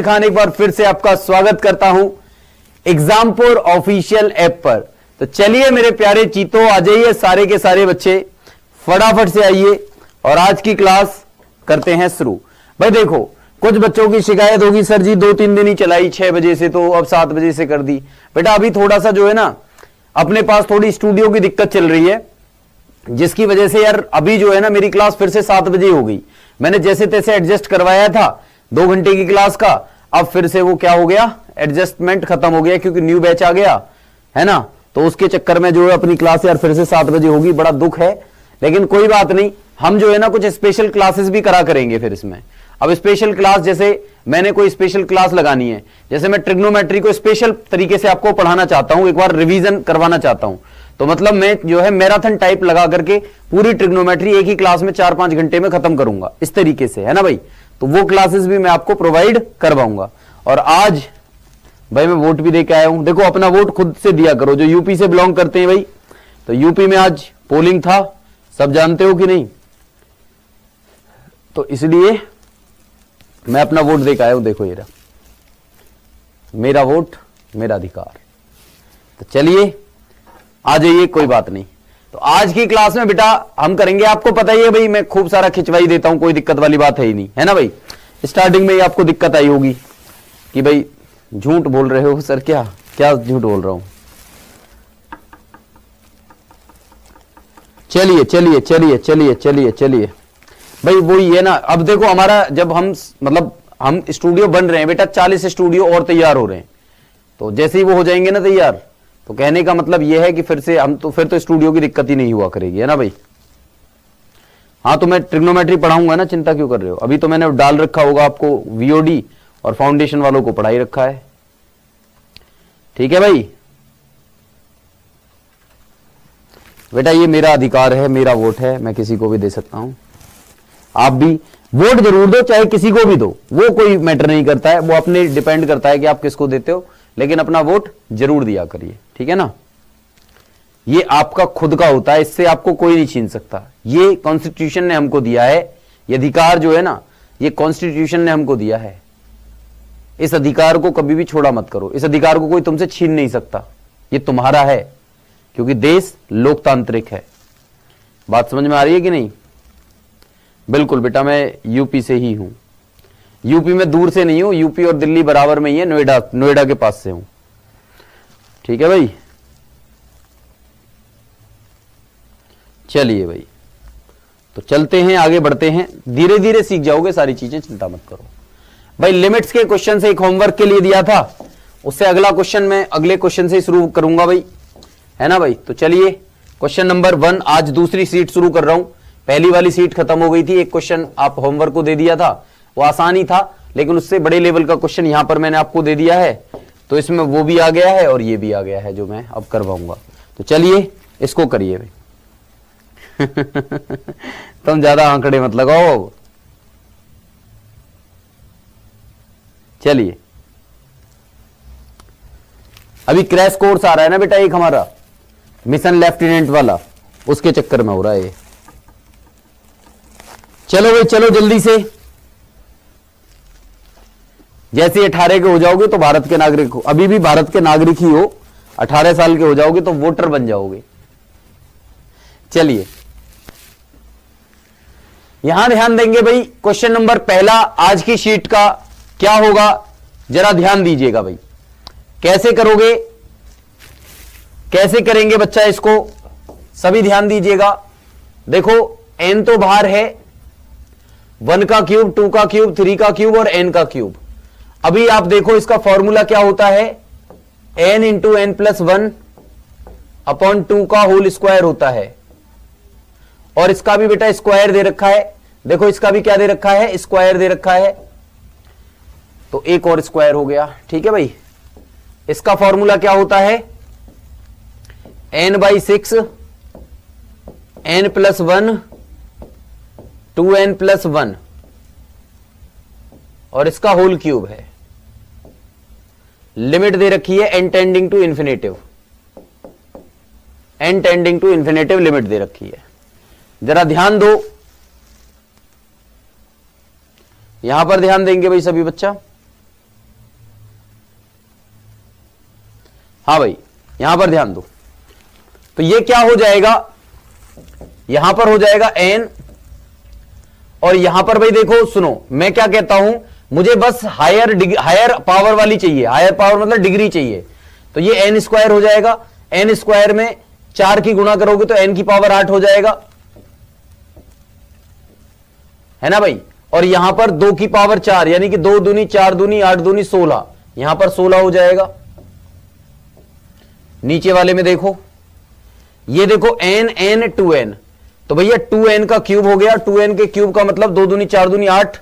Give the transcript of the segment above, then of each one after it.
खान एक बार फिर से आपका स्वागत करता हूं एग्जामपुर ऑफिशियल ऐप पर। तो चलिए मेरे प्यारे चीतों, आ जाइए सारे के सारे बच्चे, फटाफट से आइए और आज की क्लास करते हैं शुरू। भाई देखो, कुछ बच्चों की शिकायत होगी, सर जी 2-3 दिन ही चलाई 6 बजे से, तो अब 7 बजे से कर दी। बेटा अभी थोड़ा सा जो है ना, अपने पास थोड़ी स्टूडियो की दिक्कत चल रही है, जिसकी वजह से यार अभी जो है ना मेरी क्लास फिर से 7 बजे हो गई। मैंने जैसे तैसे एडजस्ट करवाया था 2 घंटे की क्लास का, अब फिर से वो क्या हो गया, एडजस्टमेंट खत्म हो गया, क्योंकि न्यू बैच आ गया है ना। तो उसके चक्कर में जो है अपनी क्लास यार फिर से 7 बजे होगी, बड़ा दुख है, लेकिन कोई बात नहीं। हम जो है ना कुछ स्पेशल क्लासेस भी करा करेंगे फिर इसमें। अब स्पेशल क्लास, जैसे मैंने कोई स्पेशल क्लास लगानी है, जैसे मैं ट्रिग्नोमेट्री को स्पेशल तरीके से आपको पढ़ाना चाहता हूं, एक बार रिवीजन करवाना चाहता हूं, तो मतलब मैं जो है मैराथन टाइप लगा करके पूरी ट्रिग्नोमेट्री एक ही क्लास में 4-5 घंटे में खत्म करूंगा, इस तरीके से, है ना भाई। तो वो क्लासेस भी मैं आपको प्रोवाइड करवाऊंगा। और आज भाई मैं वोट भी दे के आया हूं। देखो अपना वोट खुद से दिया करो, जो यूपी से बिलोंग करते हैं भाई। तो यूपी में आज पोलिंग था, सब जानते हो कि नहीं, तो इसलिए मैं अपना वोट दे के आया हूं। देखो ये रहा, मेरा वोट मेरा अधिकार। तो चलिए आ जाइए, कोई बात नहीं। तो आज की क्लास में बेटा हम करेंगे, आपको पता ही है भाई मैं खूब सारा खिंचवाई देता हूं, कोई दिक्कत वाली बात है ही नहीं, है ना भाई। स्टार्टिंग में ही आपको दिक्कत आई होगी कि भाई झूठ बोल रहे हो सर, क्या क्या झूठ बोल रहा हूं। चलिए चलिए चलिए चलिए चलिए चलिए भाई, वही है ना। अब देखो हमारा जब हम मतलब हम स्टूडियो बन रहे हैं बेटा, 40 स्टूडियो और तैयार हो रहे हैं। तो जैसे ही वो हो जाएंगे ना तैयार, तो कहने का मतलब यह है कि फिर से हम तो फिर तो स्टूडियो की दिक्कत ही नहीं हुआ करेगी, है ना भाई। हाँ तो मैं ट्रिग्नोमेट्री पढ़ाऊंगा ना, चिंता क्यों कर रहे हो। अभी तो मैंने डाल रखा होगा आपको, वीओडी और फाउंडेशन वालों को पढ़ाई रखा है, ठीक है भाई। बेटा ये मेरा अधिकार है, मेरा वोट है, मैं किसी को भी दे सकता हूं। आप भी वोट जरूर दो, चाहे किसी को भी दो, वो कोई मैटर नहीं करता है, वो अपने डिपेंड करता है कि आप किसको देते हो, लेकिन अपना वोट जरूर दिया करिए, ठीक है ना। ये आपका खुद का होता है, इससे आपको कोई नहीं छीन सकता। ये कॉन्स्टिट्यूशन ने हमको दिया है, ये अधिकार जो है ना, ये कॉन्स्टिट्यूशन ने हमको दिया है। इस अधिकार को कभी भी छोड़ा मत करो, इस अधिकार को कोई तुमसे छीन नहीं सकता, ये तुम्हारा है, क्योंकि देश लोकतांत्रिक है। बात समझ में आ रही है कि नहीं। बिल्कुल बेटा, मैं यूपी से ही हूं, यूपी में दूर से नहीं हूं, यूपी और दिल्ली बराबर में ही है, नोएडा के पास से हूं, ठीक है भाई। चलिए भाई, तो चलते हैं, आगे बढ़ते हैं, धीरे धीरे सीख जाओगे सारी चीजें, चिंता मत करो भाई। लिमिट्स के क्वेश्चन से एक होमवर्क के लिए दिया था, उससे अगला क्वेश्चन मैं अगले क्वेश्चन से शुरू करूंगा भाई, है ना भाई। तो चलिए क्वेश्चन नंबर 1, आज दूसरी सीट शुरू कर रहा हूं। पहली वाली सीट खत्म हो गई थी, एक क्वेश्चन आप होमवर्क को दे दिया था, वो आसान ही था, लेकिन उससे बड़े लेवल का क्वेश्चन यहां पर मैंने आपको दे दिया है। तो इसमें वो भी आ गया है और ये भी आ गया है, जो मैं अब करवाऊंगा। तो चलिए इसको करिए भाई। तुम ज्यादा आंकड़े मत लगाओ। चलिए, अभी क्रैश कोर्स आ रहा है ना बेटा एक हमारा, मिशन लेफ्टिनेंट वाला, उसके चक्कर में हो रहा है ये। चलो भाई चलो जल्दी से, जैसे 18 के हो जाओगे तो भारत के नागरिक हो, अभी भी भारत के नागरिक ही हो, 18 साल के हो जाओगे तो वोटर बन जाओगे। चलिए यहां ध्यान देंगे भाई, क्वेश्चन नंबर पहला आज की शीट का क्या होगा, जरा ध्यान दीजिएगा भाई। कैसे करोगे, कैसे करेंगे बच्चा इसको, सभी ध्यान दीजिएगा। देखो n तो बाहर है, 1 का क्यूब, 2 का क्यूब, 3 का क्यूब और n का क्यूब। अभी आप देखो इसका फॉर्मूला क्या होता है, n into n plus 1 upon 2 का होल स्क्वायर होता है। और इसका भी बेटा स्क्वायर दे रखा है, देखो इसका भी क्या दे रखा है, स्क्वायर दे रखा है, तो एक और स्क्वायर हो गया, ठीक है भाई। इसका फॉर्मूला क्या होता है, n/6 n plus 1 2n plus 1 और इसका होल क्यूब है। लिमिट दे रखी है n tending to infinity, n tending to infinity limit दे रखी है। जरा ध्यान दो, यहां पर ध्यान देंगे भाई सभी बच्चा। हाँ भाई यहां पर ध्यान दो, तो ये क्या हो जाएगा, यहां पर हो जाएगा n, और यहां पर भाई देखो सुनो मैं क्या कहता हूं, मुझे बस हायर पावर वाली चाहिए, हायर पावर मतलब डिग्री चाहिए, तो ये n स्क्वायर हो जाएगा, n स्क्वायर में 4 की गुणा करोगे तो n की पावर 8 हो जाएगा, है ना भाई, और यहां पर 2 की पावर 4 यानी कि 2 दूनी 4 दूनी 8 दूनी 16, यहां पर 16 हो जाएगा। नीचे वाले में देखो, ये देखो n n 2n, तो भैया 2n का क्यूब हो गया, 2n के क्यूब का मतलब 2 दूनी 4 दूनी 8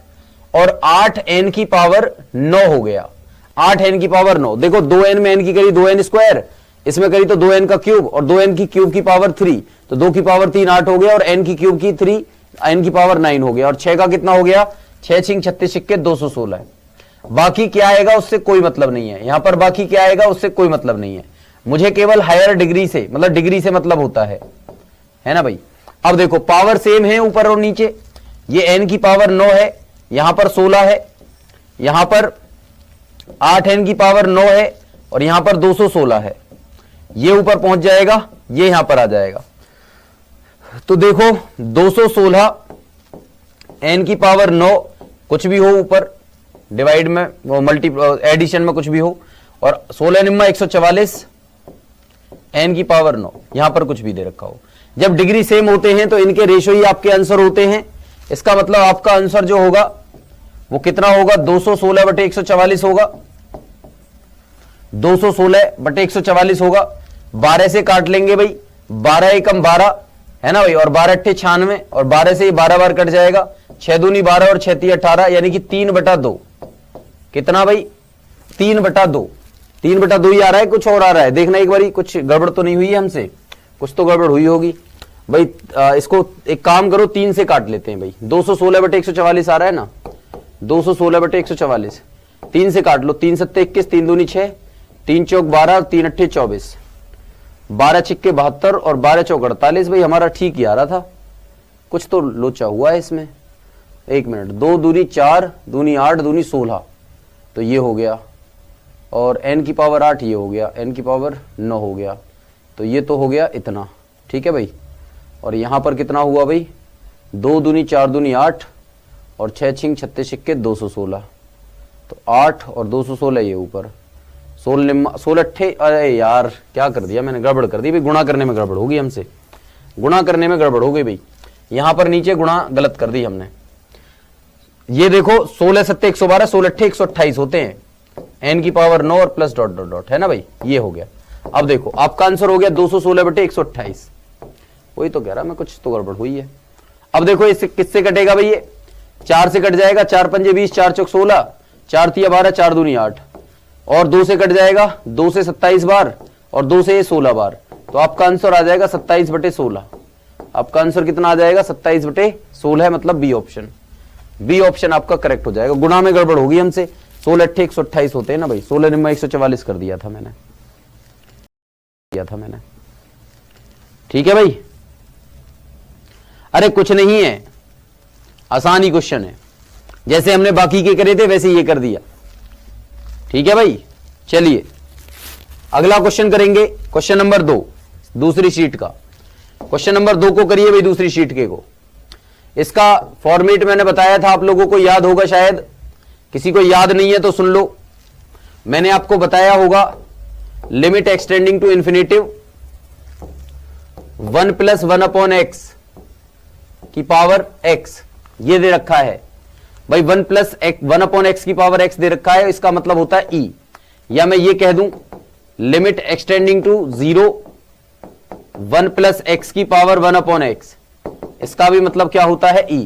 और 8n की पावर 9 हो गया, 8n की पावर 9। देखो 2n में n की करी 2n स्क्वायर, इसमें करी तो 2n का क्यूब और 2n की क्यूब की पावर 3, तो 2 की पावर 3 8 हो गया और n की क्यूब की 3 n की पावर 9 हो गया, और 6 का कितना हो गया, 6 छिंग 36 सिक्के 216 है। बाकी क्या आएगा उससे कोई मतलब नहीं है, यहां पर बाकी क्या आएगा उससे कोई मतलब नहीं है, मुझे केवल हायर डिग्री से मतलब डिग्री से मतलब होता है ना भाई। अब देखो पावर सेम है ऊपर और नीचे, ये n की पावर 9 है, यहां पर 16 है, यहां पर 8n की पावर 9 है और यहां पर 216 है, ये ऊपर पहुंच जाएगा, ये यहां पर आ जाएगा, तो देखो 216 n की पावर 9 कुछ भी हो ऊपर डिवाइड में वो मल्टी एडिशन में कुछ भी हो, और 16 निम्मा 144 n की पावर 9 यहां पर कुछ भी दे रखा हो। जब डिग्री सेम होते हैं तो इनके रेशो ही आपके आंसर होते हैं, इसका मतलब आपका आंसर जो होगा वो कितना होगा, 216 बटे 144 होगा, 216 बटे 144 होगा। 12 से काट लेंगे भाई, 12 एकम 12 है ना भाई, और 12 अट्ठे 96 और 12 से 12 बार कट जाएगा, 6 दूनी 12 और 6 ती 18 यानी कि 3/2, कितना भाई 3/2, 3/2 ही आ रहा है, कुछ और आ रहा है देखना एक बारी, कुछ गड़बड़ तो नहीं हुई है हमसे, कुछ तो गड़बड़ हुई होगी भाई। इसको एक काम करो 3 से काट लेते हैं भाई, 216 बटे 144 आ रहा है ना, 216 बटे 144 3 से काट लो, 3 सत्ते 21, 3 दूनी 6, 3 चौक 12, 3 अट्ठे 24, 12 छिक्के 72 और 12 चौक 48। भाई हमारा ठीक ही आ रहा था, कुछ तो लोचा हुआ है इसमें, एक मिनट, 2 दूनी 4 दूनी 8 दूनी 16, तो ये हो गया, और n की पावर 8 ये हो गया, n की पावर 9 हो गया, तो ये तो हो गया इतना, ठीक है भाई। और यहां पर कितना हुआ भाई, 2 दूनी 4 दूनी 8 और 6 छिंग 36 सिक्के 216, तो 8 और 216 ये ऊपर, 16 अट्ठे, अरे यार क्या कर दिया मैंने, गड़बड़ कर दी भाई, गुणा करने में गड़बड़ होगी हमसे, गुणा करने में गड़बड़ हो गई भाई, यहां पर नीचे गुणा गलत कर दी हमने। ये देखो 16 सत्ते 112, 16 अट्ठे 128 होते हैं, n की पावर 9 और प्लस डॉट डॉट डॉट, है ना भाई, ये हो गया। अब देखो आपका आंसर हो गया 216 बटे 128, वही तो कह रहा मैं, कुछ तो गड़बड़ हुई है। अब देखो इससे किससे कटेगा भाई, ये 4 से कट जाएगा, 4 पंजे 20, 4 चौक 16, 4 तिया 12, 4 दूनी 8, और 2 से कट जाएगा, 2 से 27 बार और 2 से 16 बार, तो आपका आंसर आ जाएगा 27 बटे 16। आपका आंसर कितना आ जाएगा, 27 बटे 16 है, मतलब बी ऑप्शन, बी ऑप्शन आपका करेक्ट हो जाएगा। गुणा में गड़बड़ होगी हमसे, 16 अट्ठे 128 होते हैं ना भाई, 16 निम्मा 144 कर दिया था मैंने, ठीक है भाई। अरे कुछ नहीं है, आसान ही क्वेश्चन है, जैसे हमने बाकी के करे थे वैसे ये कर दिया, ठीक है भाई। चलिए अगला क्वेश्चन करेंगे, क्वेश्चन नंबर 2 दूसरी शीट का, क्वेश्चन नंबर 2 को करिए भाई दूसरी शीट के को। इसका फॉर्मेट मैंने बताया था, आप लोगों को याद होगा, शायद किसी को याद नहीं है तो सुन लो, मैंने आपको बताया होगा limit extending to infinitive 1 + 1 x की पावर x, ये दे रखा है भाई, 1 + 1 x की पावर x दे रखा है, इसका मतलब होता है e, या मैं ये कह दूं लिमिट एक्सटेंडिंग टू 0 1 + x की पावर 1 x, इसका भी मतलब क्या होता है e,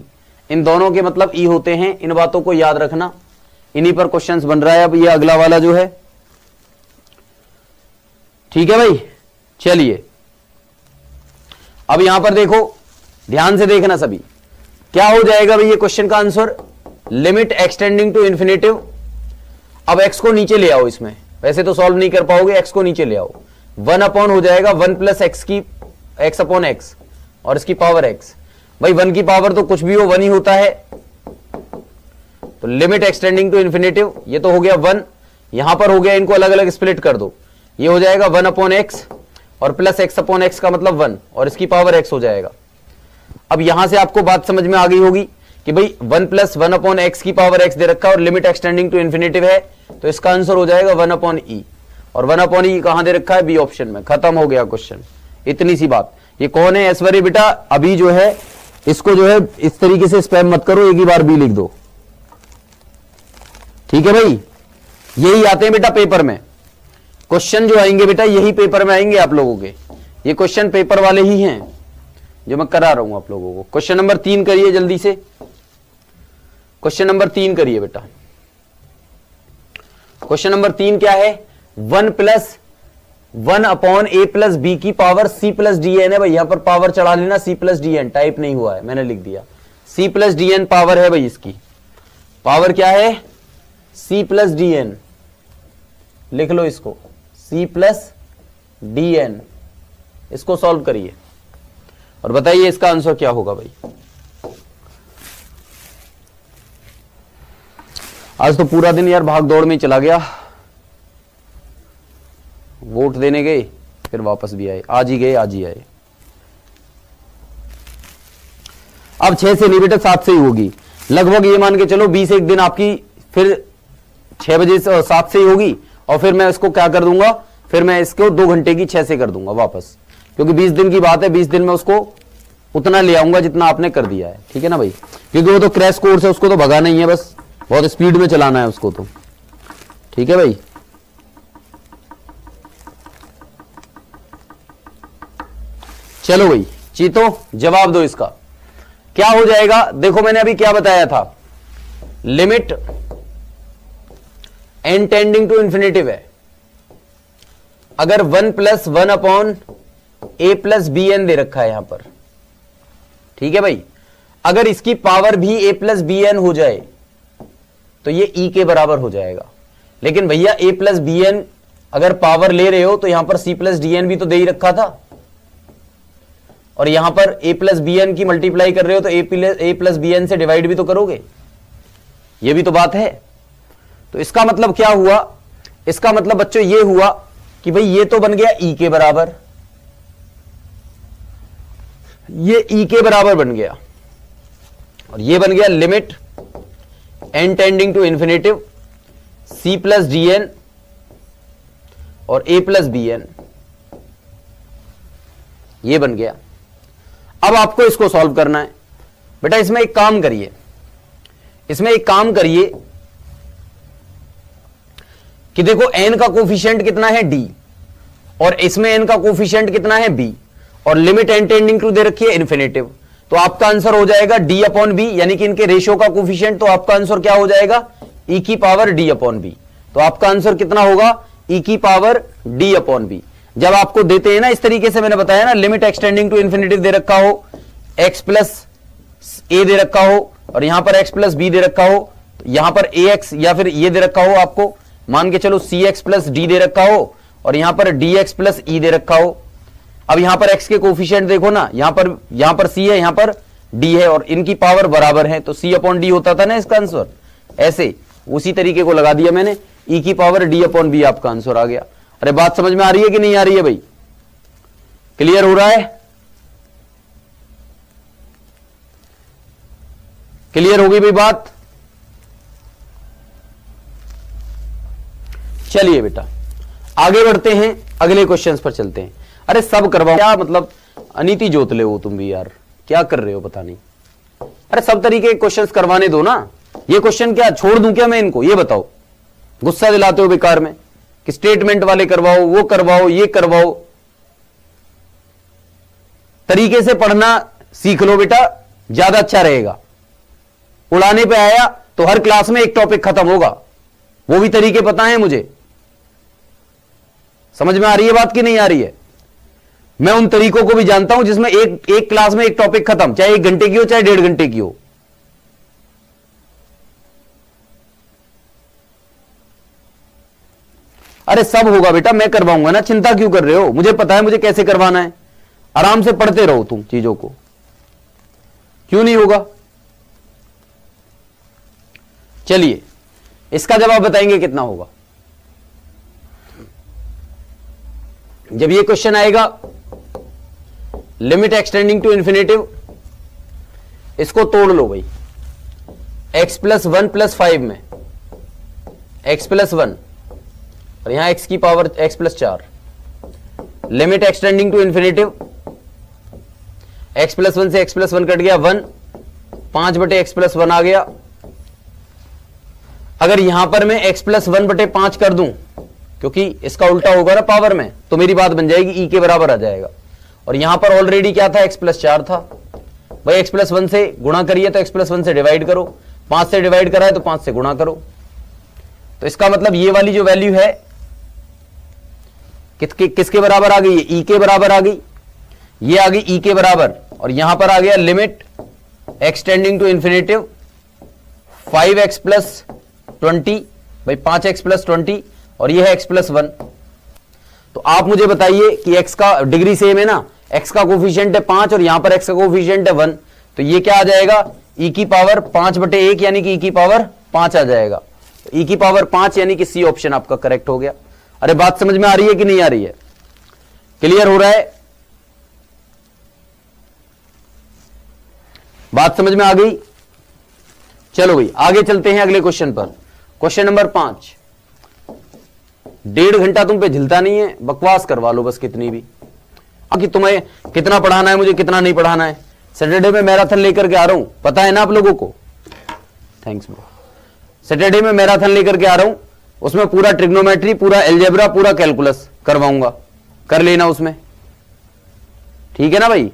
इन दोनों के मतलब e होते हैं, इन बातों को याद रखना, इन्हीं पर क्वेश्चंस बन रहा है अब ये अगला वाला जो है, ठीक है भाई। चलिए अब यहां पर देखो, ध्यान से देखना सभी, क्या हो जाएगा भाई ये क्वेश्चन का answer, limit extending to infinitive, अब x को नीचे ले आओ, इसमें वैसे तो सॉल्व नहीं कर पाओगे, x को नीचे ले आओ, 1 अपॉन हो जाएगा 1 + x की x अपॉन x और इसकी पावर x, भाई 1 की पावर तो कुछ भी हो 1 ही होता है, तो लिमिट एक्सटेंडिंग टू इन्फिनेटिव ये तो हो गया 1, यहां पर हो गया, इनको अलग अलग स्प्लिट कर दो, ये हो जाएगा 1/x और प्लस x/x का मतलब 1 और इसकी पावर x हो जाएगा। अब यहां से आपको बात समझ में आ गई होगी कि भाई 1 + 1/x की पावर x दे रखा है और लिमिट एक्सटेंडिंग टू इन्फिनिटिव है, तो इसका आंसर हो जाएगा 1/e और 1/e कहां दे रखा है, बी ऑप्शन में। खत्म हो गया क्वेश्चन, इतनी सी बात। ये कौन है ऐश्वर्य बेटा, अभी जो है इसको जो है इस तरीके से स्पैम मत करो, एक ही बार बी लिख दो, ठीक है भाई। यही आते हैं बेटा पेपर में क्वेश्चन, जो आएंगे बेटा यही पेपर में आएंगे आप लोगों के। ये क्वेश्चन पेपर वाले ही हैं जो मैं करा रहा हूं आप लोगों को। क्वेश्चन नंबर 3 करिए जल्दी से, क्वेश्चन नंबर 3 करिए बेटा। क्वेश्चन नंबर 3 क्या है, 1 + 1/a + b की पावर c + dn है भाई। यहां पर पावर चढ़ा लेना, c + dn टाइप नहीं हुआ है, मैंने लिख दिया। c + dn पावर है भाई, इसकी पावर क्या है, c + dn, लिख लो इसको, c + dn। इसको सॉल्व करिए और बताइए इसका आंसर क्या होगा भाई। आज तो पूरा दिन यार भाग दौड़ में चला गया, वोट देने गए फिर वापस भी आए, आज ही गए आज ही आए। अब 6 से नहीं बेटा 7 से ही होगी लगभग, ये मान के चलो 20 एक दिन आपकी फिर 6 बजे से 7 से ही होगी और फिर मैं इसको क्या कर दूंगा, फिर मैं इसको 2 घंटे की 6 से कर दूंगा वापस, क्योंकि 20 दिन की बात है, 20 दिन में उसको उतना ले आऊंगा जितना आपने कर दिया है, ठीक है ना भाई। क्योंकि वो तो क्रैश कोर्स है, उसको तो भगाना ही है, बस बहुत स्पीड में चलाना है उसको तो, ठीक है भाई। चलो भाई चीतो जवाब दो इसका क्या हो जाएगा। देखो मैंने अभी क्या बताया था, limit n tending to infinitive है। अगर 1 + 1/a + bn दे रखा है यहां पर, ठीक है भाई। अगर इसकी पावर भी a + bn हो जाए तो ये e के बराबर हो जाएगा। लेकिन भैया a + bn अगर पावर ले रहे हो तो यहां पर c + dn भी तो दे ही रखा था, और यहां पर a + bn की मल्टीप्लाई कर रहे हो तो a + bn से डिवाइड भी तो करोगे, ये भी तो बात है। तो इसका मतलब क्या हुआ, इसका मतलब बच्चों ये हुआ कि भाई ये तो बन गया e के बराबर, ये e के बराबर बन गया, और ये बन गया limit n tending to infinitive c + dn और a + bn, ये बन गया। अब आपको इसको सॉल्व करना है बेटा। इसमें एक काम करिए, इसमें एक काम करिए कि देखो n का कोफिशिएंट कितना है d और इसमें n का कोफिशिएंट कितना है b और लिमिट n टेंडिंग टू दे रखी है इन्फिनिटिव, तो आपका आंसर हो जाएगा d/b, यानी कि इनके रेशियो का कोफिशिएंट, तो आपका आंसर क्या हो जाएगा, e की पावर d/b। तो आपका आंसर कितना होगा, e की पावर d/b। जब आपको देते हैं ना इस तरीके से, मैंने बताया ना, लिमिट एक्सटेंडिंग टू इन्फिनिटिव दे रखा हो, x + a दे रखा हो और यहां पर x + b दे रखा हो, यहां पर ax या फिर ये दे रखा हो, आपको मान के चलो cx + d दे रखा हो और यहां पर dx + e दे रखा हो। अब यहां पर x के कोफिशिएंट देखो ना, यहां पर c है, यहां पर d है और इनकी पावर बराबर है, तो c/d होता था ना इसका आंसर, ऐसे उसी तरीके को लगा दिया मैंने, e की पावर d/b आपका आंसर आ गया। अरे बात समझ में आ रही है कि नहीं आ रही है भाई, क्लियर हो रहा है, क्लियर होगी भाई बात। चलिए बेटा आगे बढ़ते हैं, अगले क्वेश्चंस पर चलते हैं। अरे सब करवाओ, क्या मतलब अनीति जोत ले हो तुम भी यार, क्या कर रहे हो पता नहीं। अरे सब तरीके के क्वेश्चंस करवाने दो ना, ये क्वेश्चन क्या छोड़ दूं क्या मैं इनको, ये बताओ। गुस्सा दिलाते हो बेकार में कि स्टेटमेंट वाले करवाओ, वो करवाओ, ये करवाओ। तरीके से पढ़ना सीख लो बेटा, ज्यादा अच्छा रहेगा। उड़ाने पे आया तो हर क्लास में एक टॉपिक खत्म होगा, वो भी तरीके पता है मुझे। समझ में आ रही है बात कि नहीं आ रही है। मैं उन तरीकों को भी जानता हूं जिसमें एक क्लास में एक टॉपिक खत्म, चाहे 1 घंटे की हो चाहे 1.5 घंटे की हो। अरे सब होगा बेटा, मैं करवाऊंगा ना, चिंता क्यों कर रहे हो, मुझे पता है मुझे कैसे करवाना है। आराम से पढ़ते रहो तुम चीजों को, क्यों नहीं होगा। चलिए इसका जवाब बताएंगे कितना होगा। जब ये क्वेश्चन आएगा लिमिट एक्सटेंडिंग टू इन्फिनेटिव, इसको तोड़ लो भाई। x प्लस 1 प्लस 5 में x प्लस 1 और यहां x की power x plus 4, limit extending to infinitive, x plus 1 से x प्लस 1 कट गया 1, 5 बटे x प्लस 1 आ गया। अगर यहां पर मैं x प्लस 1 बटे 5 कर दूं, क्योंकि इसका उल्टा होगा ना पावर में, तो मेरी बात बन जाएगी e के बराबर आ जाएगा। और यहां पर ऑलरेडी क्या था, x प्लस 4 था भाई। x प्लस 1 से गुणा करिए तो x प्लस 1 से डिवाइड करो, 5 से डिवाइड करा है तो 5 से गुणा करो। तो इसका मतलब ये वाली जो वैल्यू है किसके बराबर आ गई है, e के बराबर आ गई। ये आ गई e के बराबर, और यहां पर आ गया limit extending to infinitive 5x plus 20 भाई 5x प्लस 20, और ये है x प्लस 1। तो आप मुझे बताइए कि x का डिग्री सेम है ना, x का कोफिशिएंट है 5 और यहां पर x का कोफिशिएंट है 1, तो ये क्या आ जाएगा, e की पावर 5 बटे 1 यानी कि e की पावर 5 आ जाएगा। तो e की पावर 5 यानी कि सी ऑप्शन आपका करेक्ट हो गया। अरे बात समझ में आ रही है कि नहीं आ रही है, क्लियर हो रहा है, बात समझ में आ गई। चलो भाई आगे चलते हैं अगले क्वेश्चन पर। Question number 5। 1.5 घंटा तुम पे झिलता नहीं है, बकवास करवा लो बस कितनी भी, कि तुम्हें कितना पढ़ाना है, मुझे कितना नहीं पढ़ाना है। सैटरडे में मैराथन लेकर के आ रहा हूं, पता है ना आप लोगों को, थैंक्स ब्रो। सैटरडे में मैराथन लेकर के आ रहा हूं, उसमें पूरा ट्रिग्नोमेट्री, पूरा एलजेब्रा, पूरा कैलकुलस करवाऊंगा, कर लेना उसमें, ठीक है ना भाई।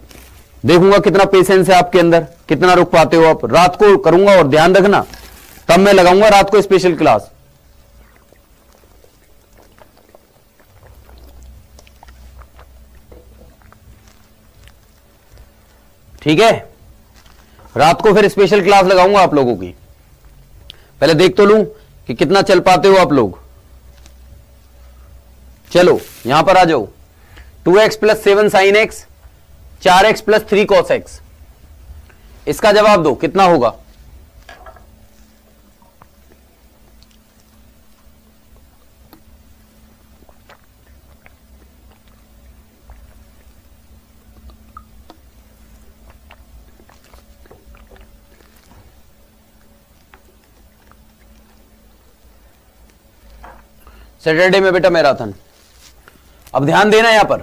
देखूंगा कितना पेशेंस है आपके अंदर, कितना रुक पाते हो आप। रात को करूंगा और ध्यान रखना, तब मैं लगाऊंगा रात को स्पेशल क्लास। ठीक है, रात को फिर स्पेशल क्लास लगाऊंगा आप लोगों की। पहले देख तो लूं कि कितना चल पाते हो आप लोग। चलो यहां पर आ जाओ। 2x plus 7 sine x, 4x plus 3 cos x, इसका जवाब दो कितना होगा। सैटरडे में बेटा मैराथन। अब ध्यान देना यहां पर,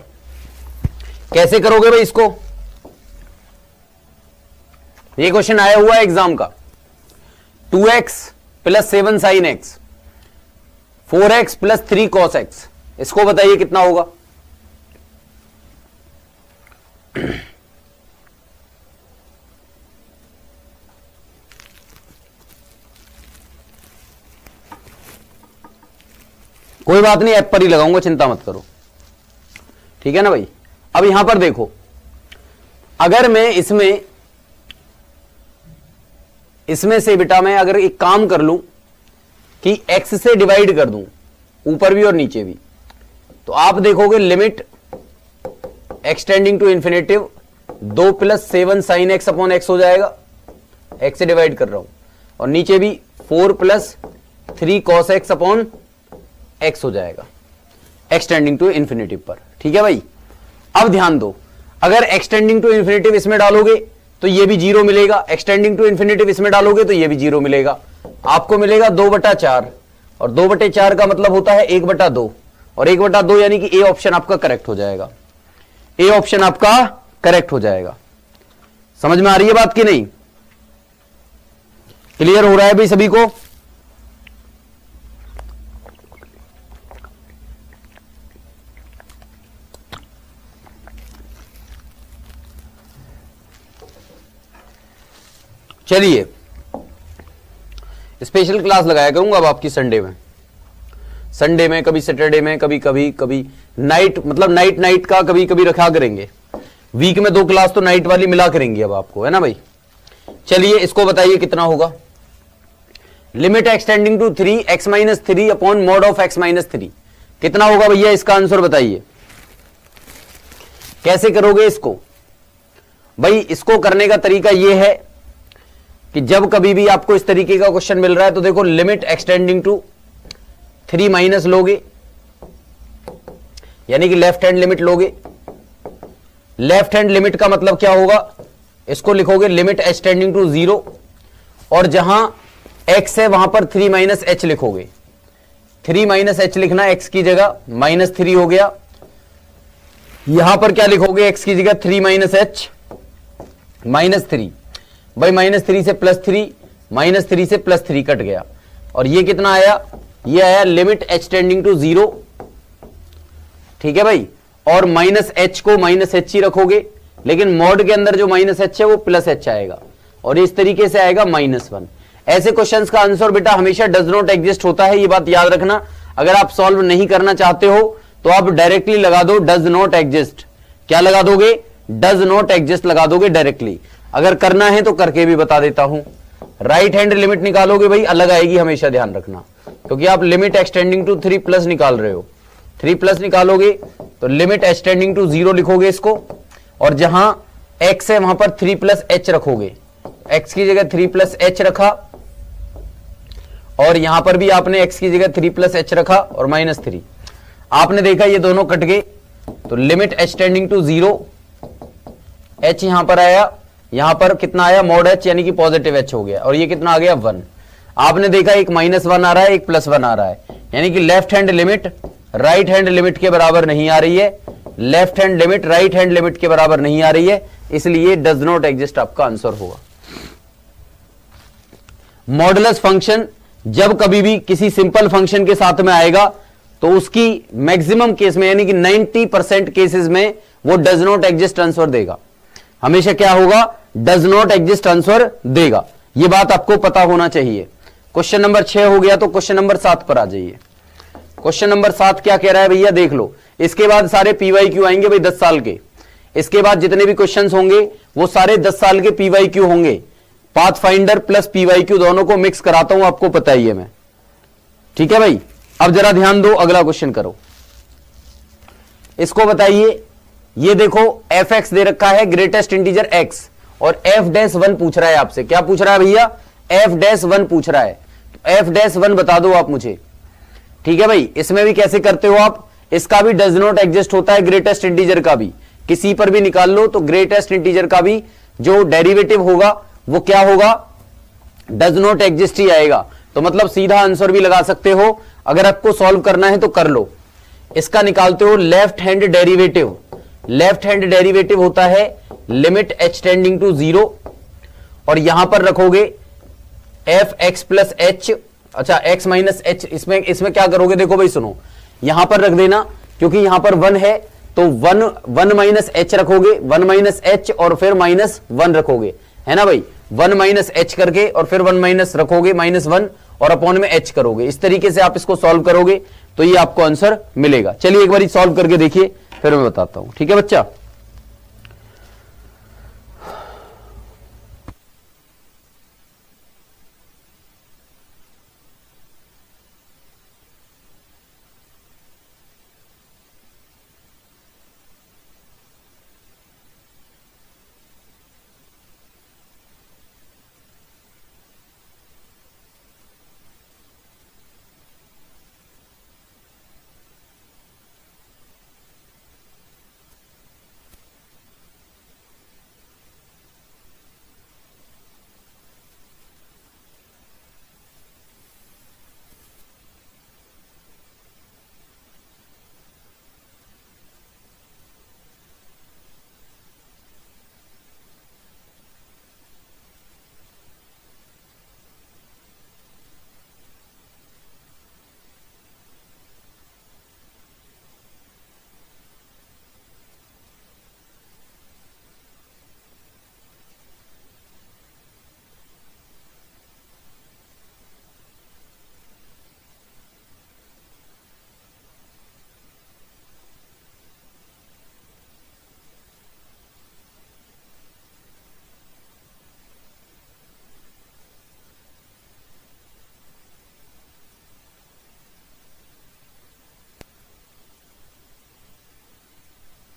कैसे करोगे भाई इसको। ये क्वेश्चन आया हुआ है एग्जाम का। 2x plus 7 sine x, 4x plus 3 cos x, इसको बताइए कितना होगा। कोई बात नहीं, ऐप पर ही लगाऊंगा, चिंता मत करो, ठीक है ना भाई। अब यहां पर देखो, अगर मैं इसमें से बेटा मैं अगर एक काम कर लूं कि x से डिवाइड कर दूं ऊपर भी और नीचे भी, तो आप देखोगे limit extending to infinitive 2 plus 7 sine X upon X हो जाएगा, x से डिवाइड कर रहा हूं, और नीचे भी 4 plus 3 cos x upon X हो जाएगा एक्सटेंडिंग टू इन्फिनेटिव पर, ठीक है भाई। अब ध्यान दो, अगर एक्सटेंडिंग टू इन्फिनेटिव इसमें डालोगे तो ये भी 0 मिलेगा, एक्सटेंडिंग टू इन्फिनेटिव इसमें डालोगे तो ये भी 0 मिलेगा। आपको मिलेगा 2/4, और 2/4 का मतलब होता है 1/2, और 1/2 यानी कि ए ऑप्शन आपका करेक्ट हो जाएगा, ए ऑप्शन आपका करेक्ट हो जाएगा। समझ में आ रही है बात कि नहीं, क्लियर हो रहा है भाई सभी को। चलिए स्पेशल क्लास लगाया करूंगा अब आपकी संडे में, कभी सैटरडे में, कभी नाइट, मतलब नाइट का कभी कभी रखा करेंगे। वीक में 2 क्लास तो नाइट वाली मिला करेंगे अब आपको, है ना भाई। चलिए इसको बताइए कितना होगा। Limit extending to 3x minus 3 upon mod of x minus 3, कितना होगा भैया, इसका आंसर बताइए। कैसे करोगे इसको भाई। इसको करने का तरीका यह है कि जब कभी भी आपको इस तरीके का क्वेश्चन मिल रहा है तो देखो लिमिट एक्सटेंडिंग टू 3 माइनस लोगे, यानी कि लेफ्ट हैंड लिमिट लोगे। लेफ्ट हैंड लिमिट का मतलब क्या होगा, इसको लिखोगे लिमिट एच टेंडिंग टू 0, और जहां x है वहां पर 3 माइनस एच लिखोगे। 3 माइनस एच लिखना, x की जगह -3 हो गया। यहां पर क्या लिखोगे, x की जगह 3 माइनस एच -3, भाई -3 से +3, -3 से +3 कट गया, और ये कितना आया, ये आया लिमिट एच टेंडिंग टू 0, ठीक है भाई। और माइनस एच को माइनस एच ही रखोगे, लेकिन मॉड के अंदर जो माइनस एच है वो प्लस एच आएगा, और इस तरीके से आएगा -1। ऐसे क्वेश्चंस का आंसर बेटा हमेशा डज नॉट एग्जिस्ट होता है, ये बात याद रखना। अगर आप सॉल्व नहीं करना चाहते हो तो आप डायरेक्टली लगा दो डज नॉट एग्जिस्ट। क्या लगा दोगे, डज नॉट एग्जिस्ट लगा दोगे डायरेक्टली। अगर करना है तो करके भी बता देता हूं। राइट हैंड लिमिट निकालोगे भाई, अलग आएगी, हमेशा ध्यान रखना, क्योंकि आप लिमिट एक्सटेंडिंग टू 3+ निकाल रहे हो। 3+ निकालोगे तो लिमिट एक्सटेंडिंग टू 0 लिखोगे इसको, और जहां x है वहां पर 3+ h रखोगे। x की जगह 3+ h रखा, और यहां पर भी आपने x की जगह 3+ h रखा और -3। आपने देखा ये दोनों कट गए, तो लिमिट एक्सटेंडिंग टू 0, h यहां पर आया, यहां पर कितना आया मॉड h, यानी कि पॉजिटिव h हो गया, और ये कितना आ गया 1। आपने देखा एक -1 आ रहा है, एक +1 आ रहा है, यानी कि left hand limit right hand limit के बराबर नहीं आ रही है, left hand limit right hand limit के बराबर नहीं आ रही है, इसलिए डज नॉट एग्जिस्ट आपका आंसर होगा। मॉडुलस फंक्शन जब कभी भी किसी सिंपल फंक्शन के साथ में आएगा तो उसकी मैक्सिमम केस में, यानी कि 90% केसेस में वो डज नॉट एग्जिस्ट आंसर देगा। हमेशा क्या होगा, डज नॉट एग्जिस्ट आंसर देगा, ये बात आपको पता होना चाहिए। क्वेश्चन नंबर 6 हो गया, तो क्वेश्चन नंबर 7 पर आ जाइए। क्वेश्चन नंबर 7 क्या कह रहा है भैया, देख लो। इसके बाद सारे PYQ आएंगे भाई 10 साल के। इसके बाद जितने भी क्वेश्चंस होंगे वो सारे 10 साल के PYQ होंगे। पाथ फाइंडर प्लस PYQ दोनों को मिक्स कराता हूं, आपको पता ही है मैं, ठीक है भाई। अब जरा ध्यान दो, अगला क्वेश्चन करो। इसको बताइए, ये देखो fx दे रखा है ग्रेटेस्ट इंटीजर x, और f-1 पूछ रहा है आपसे। क्या पूछ रहा है भैया, f-1 पूछ रहा है, तो f-1 बता दो आप मुझे, ठीक है भाई। इसमें भी कैसे करते हो आप, इसका भी डज नॉट एग्जिस्ट होता है, ग्रेटेस्ट इंटीजर का भी, किसी पर भी निकाल लो तो ग्रेटेस्ट इंटीजर का भी जो डेरिवेटिव होगा वो क्या होगा, डज नॉट एग्जिस्ट ही आएगा। तो मतलब सीधा आंसर भी लगा सकते हो, अगर आपको सॉल्व करना है तो कर लो। इसका निकालते हो left hand derivative. Left hand derivative होता है लिमिट एच टेंडिंग टू 0, और यहां पर रखोगे f(x + h), अच्छा x - h। इसमें क्या करोगे, देखो भाई सुनो, यहां पर रख देना, क्योंकि यहां पर 1 है तो 1 - h रखोगे, 1 - h और फिर -1 रखोगे, है ना भाई। 1 - h करके और फिर 1 रखोगे, -1 और अपॉन में h करोगे। इस तरीके से आप इसको सॉल्व करोगे तो ये आपको आंसर मिलेगा। चलिए एक बार सॉल्व करके देखिए, फिर मैं बताता हूं, ठीक है बच्चा।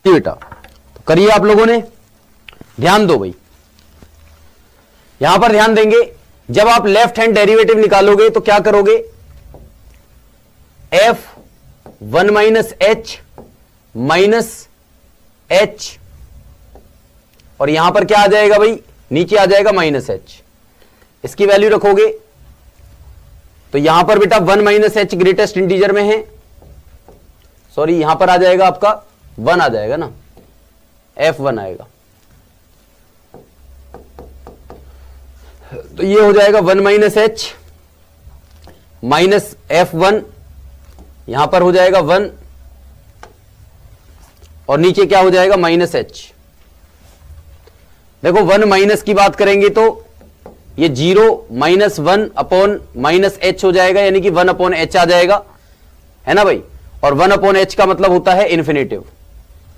बेटा तो करिए आप लोगों ने, ध्यान दो भाई। यहां पर ध्यान देंगे, जब आप लेफ्ट हैंड डेरिवेटिव निकालोगे तो क्या करोगे, f(1 - h) माइनस एच, और यहां पर क्या आ जाएगा भाई, नीचे आ जाएगा माइनस एच। इसकी वैल्यू रखोगे तो यहां पर बेटा 1 माइनस एच ग्रेटेस्ट इंटीजर में है, सॉरी यहां पर आ जाएगा आपका 1 आ जाएगा ना, F1 आएगा। तो ये हो जाएगा 1 माइनस एच माइनस F1, यहां पर हो जाएगा 1 और नीचे क्या हो जाएगा माइनस एच। देखो 1 माइनस की बात करेंगे तो ये 0 माइनस 1 अपॉन माइनस एच हो जाएगा, यानी कि 1 अपॉन एच आ जाएगा, है ना भाई। और 1 अपॉन एच का मतलब होता है इन्फिनेटिव,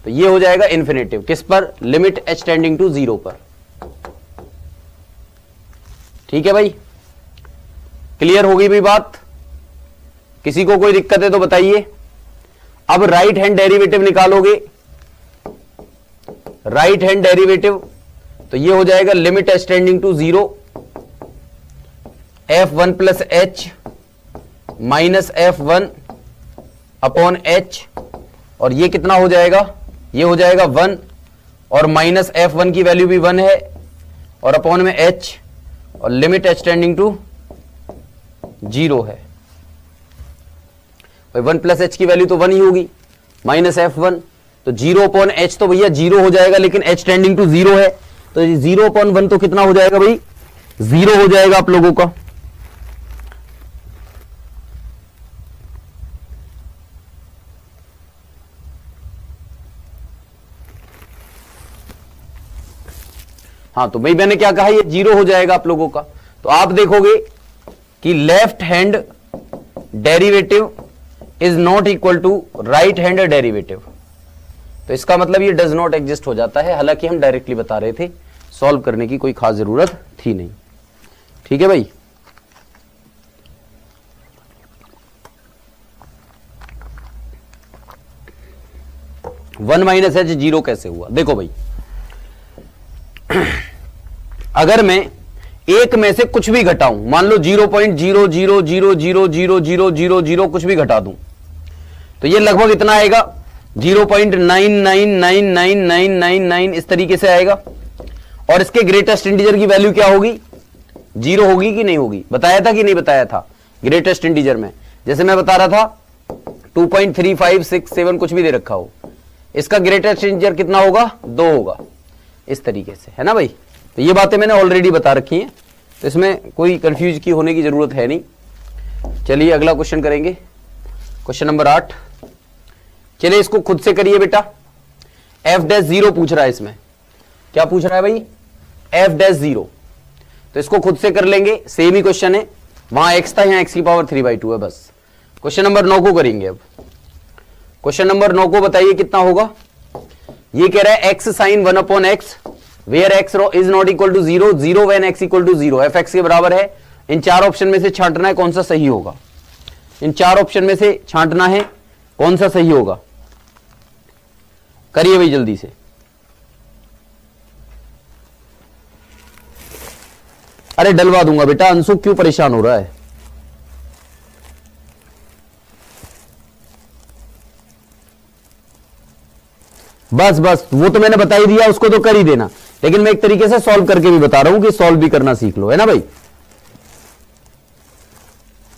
तो ये हो जाएगा इन्फिनेटिव किस पर, लिमिट एच टेंडिंग टू 0 पर। ठीक है भाई, क्लियर होगी भी बात, किसी को कोई दिक्कत है तो बताइए। अब राइट हैंड डेरिवेटिव निकालोगे, राइट हैंड डेरिवेटिव तो ये हो जाएगा limit H tending to 0 F1 plus H minus F1 upon H, और ये कितना हो जाएगा, ये हो जाएगा 1 और माइनस F1 की वैल्यू भी 1 है और अपॉन में h, और लिमिट h टेंडिंग टू 0 है। भाई 1 प्लस एच की वैल्यू तो 1 ही होगी, माइनस F1 तो 0 अपॉन एच तो भैया 0 हो जाएगा, लेकिन h टेंडिंग टू 0 है तो 0 अपॉन 1 तो कितना हो जाएगा भाई, 0 हो जाएगा आप लोगों का। हाँ तो भाई मैंने क्या कहा, ये 0 हो जाएगा आप लोगों का। तो आप देखोगे कि left hand derivative is not equal to right hand derivative, तो इसका मतलब ये डज नॉट एग्जिस्ट हो जाता है। हालांकि हम डायरेक्टली बता रहे थे, सॉल्व करने की कोई खास जरूरत थी नहीं। ठीक है भाई, वन माइनस एच 0 कैसे हुआ, देखो भाई अगर मैं एक में से कुछ भी घटाऊं, मान लो 0.00000000 कुछ भी घटा दूं, तो ये लगभग इतना आएगा 0.99999999 इस तरीके से आएगा। और इसके ग्रेटेस्ट इंटीजर की वैल्यू क्या होगी, 0 होगी कि नहीं होगी, बताया था कि नहीं बताया था। ग्रेटेस्ट इंटीजर में जैसे मैं बता रहा था 2.3567 कुछ भी दे रखा हो, इसका ग्रेटेस्ट इंटीजर कितना होगा, 2 होगा, इस तरीके से, है ना भाई। तो ये बातें मैंने ऑलरेडी बता रखी हैं, तो इसमें कोई कंफ्यूज की होने की जरूरत है नहीं। चलिए अगला क्वेश्चन करेंगे, क्वेश्चन नंबर 8। चलिए इसको खुद से करिए बेटा। f'0 पूछ रहा है, इसमें क्या पूछ रहा है भाई, f'0, तो इसको खुद से कर लेंगे, सेम ही क्वेश्चन है, वहां x था, यहां x की पावर 3/2 है बस। क्वेश्चन नंबर 9 को करेंगे। अब क्वेश्चन नंबर 9 को बताइए कितना होगा। ये कह रहा है x sine 1 upon X where x is not equal to 0, 0 when x equal to 0, f(x) के बराबर है। इन 4 ऑप्शन में से छांटना है कौन सा सही होगा, इन 4 ऑप्शन में से छांटना है कौन सा सही होगा, करिए भाई जल्दी से। अरे डलवा दूंगा बेटा, अंशु क्यों परेशान हो रहा है। बस बस वो तो मैंने बता ही दिया, उसको तो कर ही देना, लेकिन मैं एक तरीके से सॉल्व करके भी बता रहा हूं कि सॉल्व भी करना सीख लो, है ना भाई।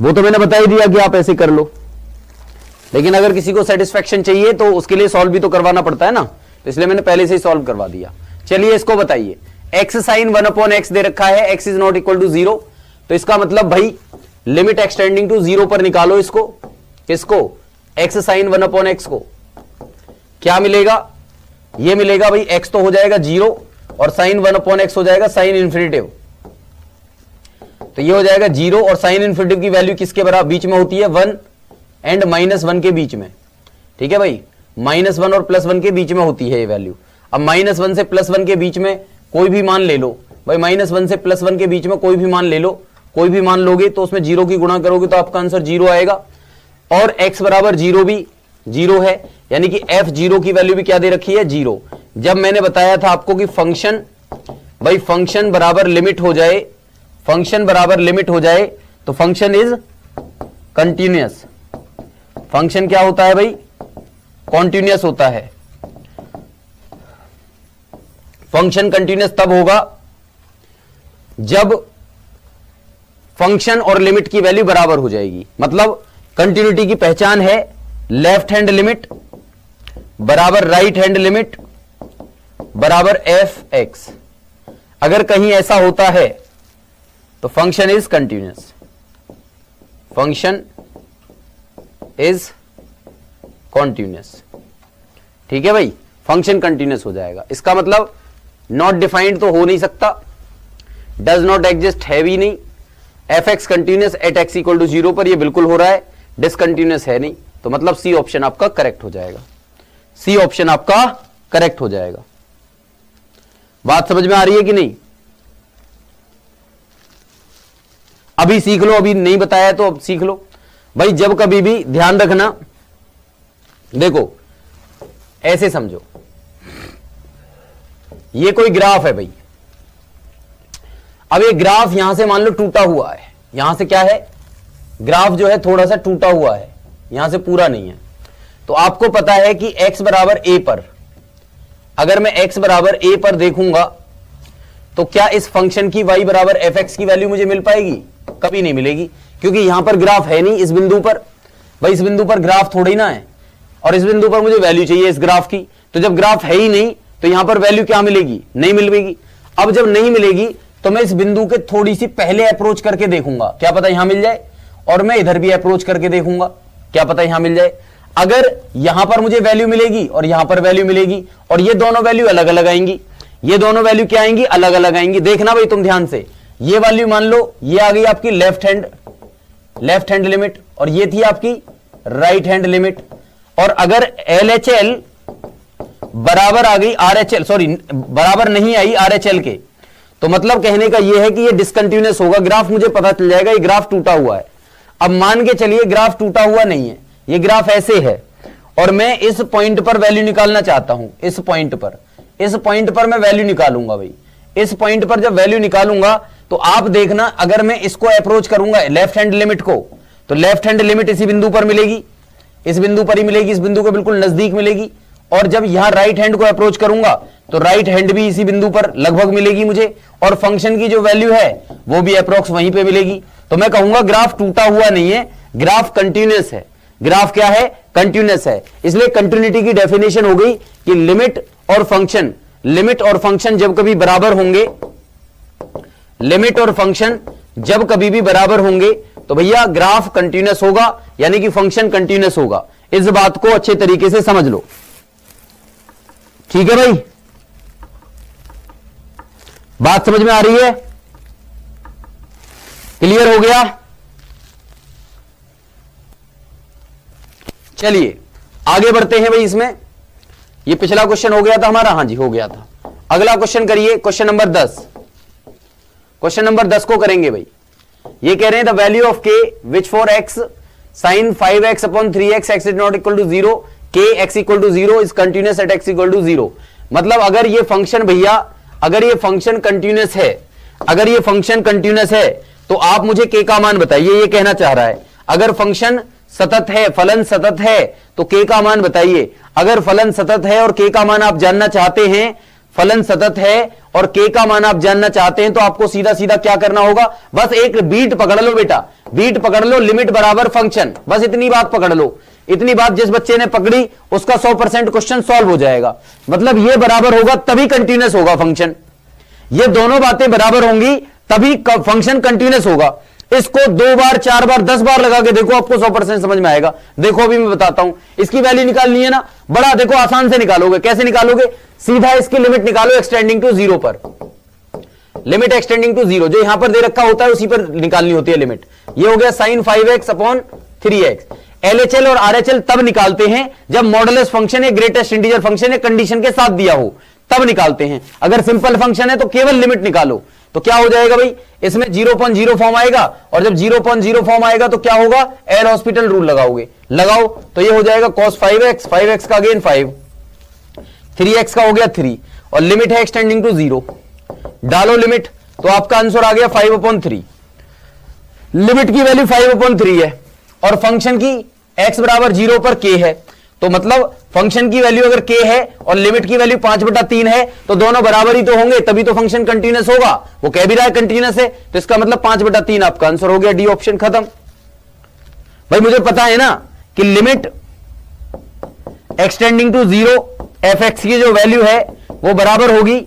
वो तो मैंने बता ही दिया कि आप ऐसे कर लो, लेकिन अगर किसी को सेटिस्फेक्शन चाहिए तो उसके लिए सॉल्व भी तो करवाना पड़ता है ना, तो इसलिए मैंने पहले से ही सॉल्व करवा दिया। चलिए इसको बताइए, x साइन 1 अपॉन एक्स दे रखा है, x is not equal to 0, तो इसका मतलब भाई लिमिट एक्सटेंडिंग टू 0 पर निकालो इसको, किसको, x साइन 1 अपॉन एक्स को। क्या मिलेगा, ये मिलेगा भाई x तो हो जाएगा 0 और साइन 1 अपॉन एक्स हो जाएगा साइन इन्फिनिटिव, तो ये हो जाएगा 0 और साइन इन्फिनिटिव की वैल्यू किसके बराबर बीच में होती है, 1 एंड -1 के बीच में। ठीक है भाई, -1 और +1 के बीच में होती है ये वैल्यू। अब -1 से +1 के बीच में कोई भी मान ले लो भाई, -1 से +1 के बीच में कोई भी मान ले लो, कोई भी मान लोगे तो उसमें 0 की गुणा करोगे तो आपका आंसर 0 आएगा। और x बराबर 0 भी 0 है, यानी कि f0 की वैल्यू भी क्या दे रखी है, 0। जब मैंने बताया था आपको कि फंक्शन भाई फंक्शन बराबर लिमिट हो जाए, फंक्शन बराबर लिमिट हो जाए तो फंक्शन इज कंटिन्यूअस। फंक्शन क्या होता है भाई, कॉन्टिन्यूअस होता है। फंक्शन कंटिन्यूअस तब होगा जब फंक्शन और लिमिट की वैल्यू बराबर हो जाएगी। मतलब कंटिन्यूटी की पहचान है लेफ्ट हैंड लिमिट बराबर राइट हैंड लिमिट बराबर एफ एक्स। अगर कहीं ऐसा होता है तो function is continuous, function is continuous. ठीक है भाई, फंक्शन कंटिन्यूअस हो जाएगा। इसका मतलब नॉट डिफाइंड तो हो नहीं सकता, डज नॉट एग्जिस्ट है भी नहीं, F X continuous at X equal to 0 पर ये बिल्कुल हो रहा है, डिसकंटिन्यूअस है नहीं, तो मतलब सी ऑप्शन आपका करेक्ट हो जाएगा। सी ऑप्शन आपका करेक्ट हो जाएगा। बात समझ में आ रही है कि नहीं? अभी सीख लो, अभी नहीं बताया तो अब सीख लो भाई। जब कभी भी ध्यान रखना, देखो ऐसे समझो, ये कोई ग्राफ है भाई। अब ये ग्राफ यहां से मान लो टूटा हुआ है, यहां से क्या है, ग्राफ जो है थोड़ा सा टूटा हुआ है, यहां से पूरा नहीं है। तो आपको पता है कि x बराबर a पर, अगर मैं x बराबर a पर देखूंगा तो क्या इस फंक्शन की y बराबर fx की वैल्यू मुझे मिल पाएगी? कभी नहीं मिलेगी, क्योंकि यहां पर ग्राफ है नहीं। इस बिंदु पर भाई, इस बिंदु पर ग्राफ थोड़ी ना है, और इस बिंदु पर मुझे वैल्यू चाहिए इस ग्राफ की। तो जब ग्राफ है ही नहीं तो यहां पर वैल्यू क्या मिलेगी? नहीं मिलेगी। अब जब नहीं मिलेगी तो मैं इस बिंदु के थोड़ी सी पहले अप्रोच करके देखूंगा, क्या पता यहां मिल जाए, और मैं इधर भी अप्रोच करके देखूंगा, क्या पता यहां मिल जाए। अगर यहां पर मुझे वैल्यू मिलेगी और यहां पर वैल्यू मिलेगी, और ये दोनों वैल्यू अलग अलग आएंगी, ये दोनों वैल्यू क्या आएंगी? अलग अलग आएंगी। देखना भाई तुम ध्यान से, ये वैल्यू मान लो ये आ गई आपकी लेफ्ट हैंड लिमिट, और ये थी आपकी राइट हैंड लिमिट। और अगर LHL बराबर आ गई RHL, सॉरी बराबर नहीं आई RHL के, तो मतलब कहने का यह है कि ये डिसकंटिन्यूअस होगा ग्राफ, मुझे पता चल जाएगा ये ग्राफ टूटा हुआ है। अब मान के चलिए ग्राफ टूटा हुआ नहीं है, ये ग्राफ ऐसे है, और मैं इस पॉइंट पर वैल्यू निकालना चाहता हूं। इस पॉइंट पर मैं वैल्यू निकालूंगा भाई। इस पॉइंट पर जब वैल्यू निकालूंगा तो आप देखना, अगर मैं इसको अप्रोच करूंगा लेफ्ट हैंड लिमिट को, तो लेफ्ट हैंड लिमिट इसी बिंदु पर मिलेगी, इस बिंदु पर ही मिलेगी, इस बिंदु के बिल्कुल नजदीक मिलेगी। और जब यहां राइट हैंड को अप्रोच करूंगा तो राइट हैंड भी इसी बिंदु पर लगभग मिलेगी मुझे, और फंक्शन की जो वैल्यू है वो भी अप्रोक्स वहीं पे मिलेगी। तो मैं कहूंगा ग्राफ टूटा हुआ नहीं है, ग्राफ कंटिन्यूअस है। ग्राफ क्या है? कंटिन्यूअस है। इसलिए कंटिन्यूटी की डेफिनेशन हो गई कि लिमिट और फंक्शन जब कभी बराबर होंगे, लिमिट और फंक्शन जब कभी भी बराबर होंगे तो भैया ग्राफ कंटिन्यूअस होगा, यानी कि फंक्शन कंटिन्यूअस होगा। इस बात को अच्छे तरीके से समझ लो, ठीक है भाई? बात समझ में आ रही है? क्लियर हो गया? चलिए आगे बढ़ते हैं भाई। इसमें ये पिछला क्वेश्चन हो गया था हमारा, हाँ जी हो गया था। अगला क्वेश्चन करिए, क्वेश्चन नंबर 10। क्वेश्चन नंबर 10 को करेंगे भाई। ये कह रहे हैं the value of K which for X sine 5x upon 3x X is not equal to 0 K X equal to 0 is continuous at X equal to 0। मतलब अगर ये फंक्शन भैया, अगर ये फंक्शन कंटिन्यूअस है, अगर ये फंक्शन कंटिन्यूअस है तो आप मुझे के का मान बताइए, ये कहना चाह रहा है। अगर फंक्शन सतत है, फलन सतत है, तो के का मान बताइए। अगर फलन सतत है और के का मान आप जानना चाहते हैं, फलन सतत है और के का मान आप जानना चाहते हैं, तो आपको सीधा सीधा क्या करना होगा? बस एक बीट पकड़ लो बेटा, बीट पकड़ लो, लिमिट बराबर फंक्शन, बस इतनी बात पकड़ लो। इतनी बात जिस बच्चे ने पकड़ी उसका 100% क्वेश्चन सॉल्व हो जाएगा। मतलब ये बराबर होगा तभी कंटिन्यूअस होगा फंक्शन, ये दोनों बातें बराबर होंगी तभी फंक्शन कंटिन्यूअस होगा। इसको 2 बार 4 बार 10 बार लगा के देखो, आपको 100% समझ में आएगा। देखो अभी मैं बताता हूं, इसकी वैल्यू निकालनी है ना, बड़ा देखो आसान से निकालोगे। कैसे निकालोगे? सीधा इसकी लिमिट निकालो एक्सटेंडिंग टू 0 पर, लिमिट एक्सटेंडिंग टू 0 जो यहां पर दे रखा होता है उसी पर निकालनी होती है लिमिट। ये हो गया sine 5x upon 3x। LHL और RHL तब निकालते हैं जब मॉडुलस फंक्शन या ग्रेटेस्ट इंटीजर फंक्शन या कंडीशन के साथ दिया हो, तब निकालते हैं। अगर सिंपल फंक्शन है तो केवल लिमिट निकालो। तो क्या हो जाएगा भाई? इसमें 0.0 फॉर्म आएगा, और जब 0.0 फॉर्म आएगा तो क्या होगा? एल हॉस्पिटल रूल लगाओगे, लगाओ तो ये हो जाएगा cos 5x, 5x का अगेन 5, 3x का हो गया 3, और लिमिट है एक्सटेंडिंग टू 0। डालो लिमिट तो आपका आंसर आ गया 5/3। लिमिट की वैल्यू 5/3 है और फंक्शन की x बराबर 0 पर k है, तो मतलब फंक्शन की वैल्यू अगर k है और लिमिट की वैल्यू 5/3 है तो दोनों बराबर ही तो होंगे, तभी तो फंक्शन कंटीन्यूअस होगा। वो कह भी रहा है कंटीन्यूअस है, तो इसका मतलब 5/3 आपका आंसर हो गया, डी ऑप्शन खत्म। भाई मुझे पता है ना कि लिमिट एक्सटेंडिंग टू 0 f(x) की जो वैल्यू है वो बराबर होगी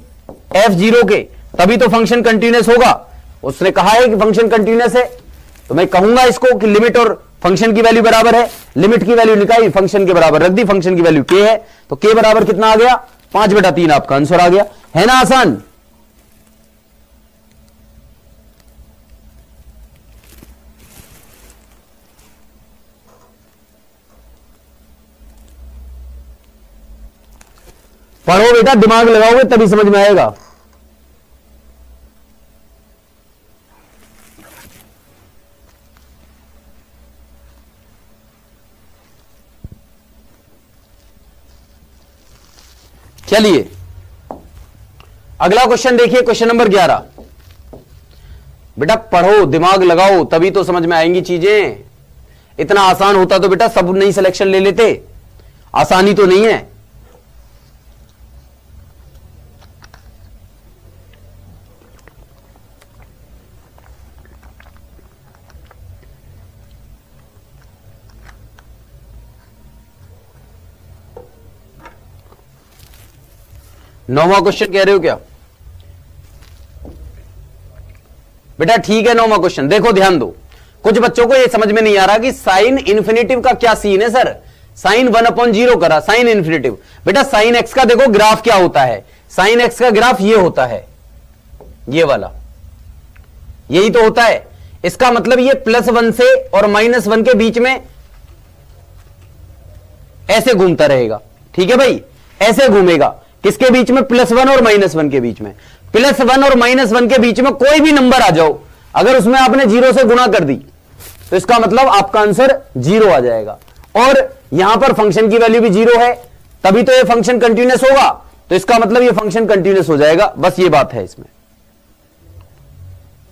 f(0) के, तभी तो फंक्शन कंटीन्यूअस होगा। उसने कहा है कि फंक्शन कंटीन्यूअस है, तो मैं कहूंगा इसको कि लिमिट और फंक्शन की वैल्यू बराबर है। लिमिट की वैल्यू निकाली, फंक्शन के बराबर रख दी, फंक्शन की वैल्यू k है, तो k बराबर कितना आ गया 5/3 आपका आंसर आ गया। है ना आसान? पढ़ो बेटा, दिमाग लगाओगे तभी समझ में आएगा। चलिए अगला क्वेश्चन देखिए, क्वेश्चन नंबर 11। बेटा पढ़ो, दिमाग लगाओ, तभी तो समझ में आएंगी चीजें। इतना आसान होता तो बेटा सब नहीं सिलेक्शन ले लेते, आसानी तो नहीं है। नौवां क्वेश्चन कह रहे हो क्या बेटा? ठीक है, नौवां क्वेश्चन देखो, ध्यान दो। कुछ बच्चों को यह समझ में नहीं आ रहा कि साइन इन्फिनेटिव का क्या सीन है सर। साइन 1/0 करा, साइन इन्फिनेटिव। बेटा साइन एक्स का देखो ग्राफ क्या होता है, साइन एक्स का ग्राफ ये होता है, ये वाला, यही तो होता है। इसका मतलब ये +1 से और -1 के बीच में ऐसे घूमता रहेगा। ठीक है भाई, ऐसे घूमेगा। किसके बीच में? +1 और -1 के बीच में। +1 और -1 के बीच में कोई भी नंबर आ जाओ, अगर उसमें आपने 0 से गुणा कर दी तो इसका मतलब आपका आंसर 0 आ जाएगा। और यहां पर फंक्शन की वैल्यू भी 0 है, तभी तो ये फंक्शन कंटीन्यूअस होगा, तो इसका मतलब ये फंक्शन कंटीन्यूअस हो जाएगा। बस ये बात है इसमें।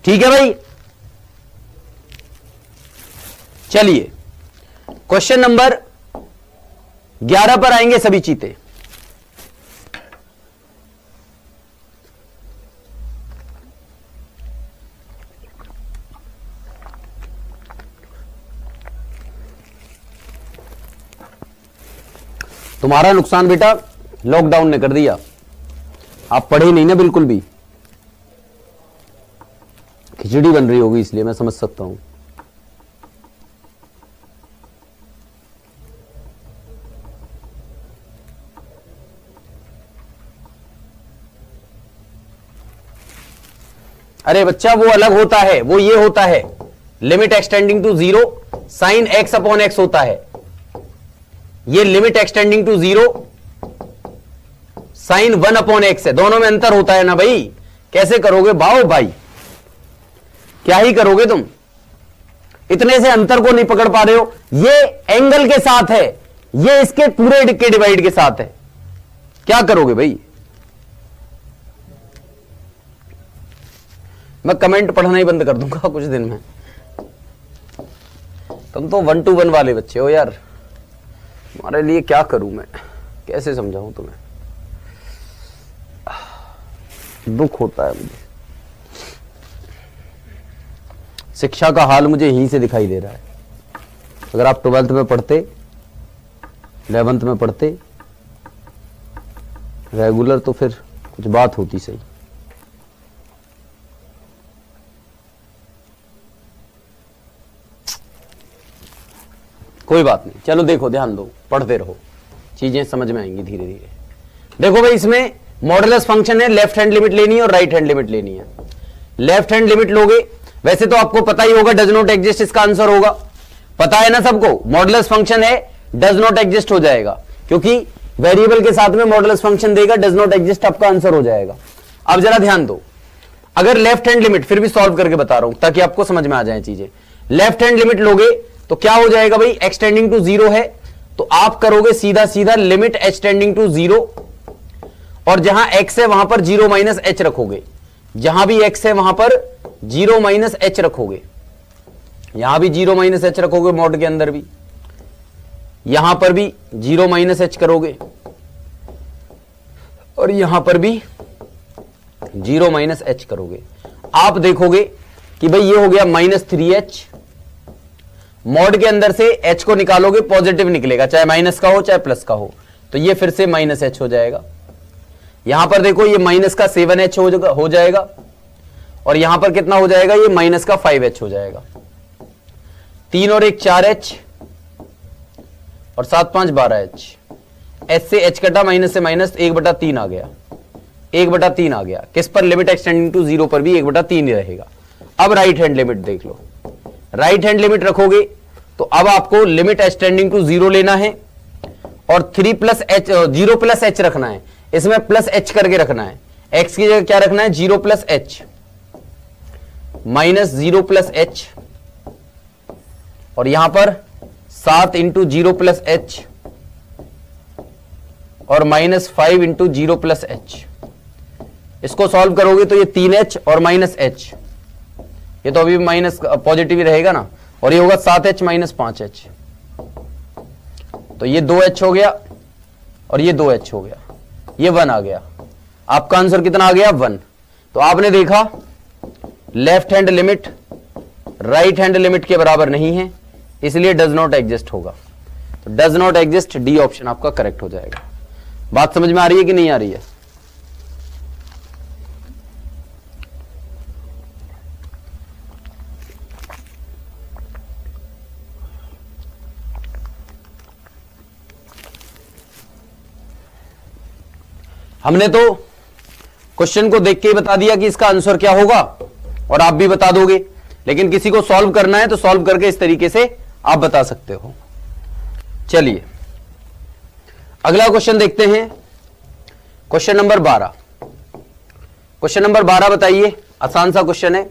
ठीक है भाई, चलिए क्वेश्चन नंबर 11 पर आएंगे सभी चीते। तुम्हारा नुकसान बेटा लॉकडाउन ने कर दिया, आप पढ़े नहीं ना बिल्कुल भी। खिचड़ी बन रही होगी इसलिए मैं समझ सकता हूं। अरे बच्चा वो अलग होता है, वो ये होता है limit extending to 0 sign x/x होता है। ये limit extending to 0 sign 1/x है। दोनों में अंतर होता है ना भाई। कैसे करोगे भाव भाई, क्या ही करोगे तुम, इतने से अंतर को नहीं पकड़ पा रहे हो। ये एंगल के साथ है, ये इसके पूरे के डिवाइड के साथ है, क्या करोगे भाई? मैं कमेंट पढ़ना ही बंद कर दूंगा कुछ दिन में। तुम तो 1 to 1 वाले बच्चे हो यार, तुम्हारे लिए क्या करूं मैं, कैसे समझाऊं तुम्हें, दुख होता है मुझे। शिक्षा का हाल मुझे यहीं से दिखाई दे रहा है। अगर आप 12th में पढ़ते, 11th में पढ़ते रेगुलर, तो फिर कुछ बात होती सही। कोई बात नहीं, चलो देखो, ध्यान दो, पढ़ते रहो, चीजें समझ में आएंगी धीरे धीरे। देखो भाई, इसमें मॉडुलस फंक्शन है, लेफ्ट हैंड लिमिट लेनी है और राइट हैंड लिमिट लेनी है। लेफ्ट हैंड लिमिट लोगे, वैसे तो आपको पता ही होगा डज नॉट एग्जिस्ट इसका आंसर होगा, पता है ना सबको। मॉडुलस फंक्शन है, डज नॉट एग्जिस्ट हो जाएगा, क्योंकि वेरिएबल के साथ में मॉडुलस फंक्शन देगा, डज नॉट एग्जिस्ट आपका आंसर हो जाएगा। अब जरा ध्यान दो, अगर लेफ्ट हैंड लिमिट, फिर भी सॉल्व करके बता रहा हूं ताकि आपको समझ में आ जाए चीजें। लेफ्ट हैंड लिमिट लोगे तो क्या हो जाएगा भाई, एक्सटेंडिंग टू 0 है, तो आप करोगे सीधा सीधा लिमिट एक्सटेंडिंग टू 0, और जहां x है वहां पर 0 - h रखोगे। जहां भी x है वहां पर 0 - h रखोगे, यहां भी 0 - h रखोगे, मॉड के अंदर भी। यहां पर भी 0 माइनस एच करोगे और यहां पर भी 0 माइनस एच करोगे। आप देखोगे कि भाई ये हो गया -3h, मॉड के अंदर से h को निकालोगे पॉजिटिव निकलेगा, चाहे माइनस का हो चाहे प्लस का हो, तो ये फिर से -h हो जाएगा। यहां पर देखो ये माइनस का 7h हो जाएगा और यहां पर कितना हो जाएगा, ये माइनस का 5h हो जाएगा। 3 और 1 4h और 7 5 12h, h से h कटा, माइनस से माइनस, 1/3 आ गया, 1/3 आ गया। किस पर, लिमिट एक्सटेंडिंग टू 0 पर भी 1/3 ही रहेगा। अब राइट हैंड लिमिट देख लो, राइट हैंड लिमिट रखोगे तो अब आपको लिमिट एक्सटेंडिंग टू 0 लेना है और 3 प्लस एच 0 प्लस एच रखना है, इसमें प्लस एच करके रखना है। x की जगह क्या रखना है, 0 plus H, minus 0 plus H, और यहां पर 7 इंटू 0 प्लस एच और -5 इंटू 0 प्लस एच। इसको सॉल्व करोगे तो ये 3h और -h, ये तो अभी माइनस पॉजिटिव ही रहेगा ना, और ये होगा 7h माइनस 5h, तो ये 2h हो गया और ये 2h हो गया, ये 1 आ गया। आपका आंसर कितना आ गया, 1। तो आपने देखा left hand limit right hand limit के बराबर नहीं है, इसलिए डज नॉट एग्जिस्ट होगा। तो does not exist, D option आपका करेक्ट हो जाएगा। बात समझ में आ रही है कि नहीं आ रही है? हमने तो क्वेश्चन को देख के ही बता दिया कि इसका आंसर क्या होगा और आप भी बता दोगे, लेकिन किसी को सॉल्व करना है तो सॉल्व करके इस तरीके से आप बता सकते हो। चलिए अगला क्वेश्चन देखते हैं, क्वेश्चन नंबर 12। क्वेश्चन नंबर 12 बताइए, आसान सा क्वेश्चन है।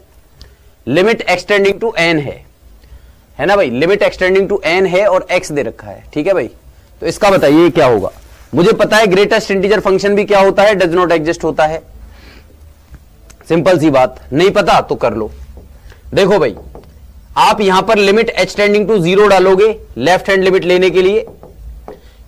लिमिट एक्सटेंडिंग टू n है ना भाई, लिमिट एक्सटेंडिंग टू n है और x दे रखा है, ठीक है भाई। तो इसका बताइए क्या होगा। मुझे पता है ग्रेटेस्ट इंटीजर फंक्शन भी क्या होता है, डज नॉट एग्जिस्ट होता है, सिंपल सी बात। नहीं पता तो कर लो। देखो भाई, आप यहां पर लिमिट एक्सटेंडिंग टू 0 डालोगे लेफ्ट हैंड लिमिट लेने के लिए,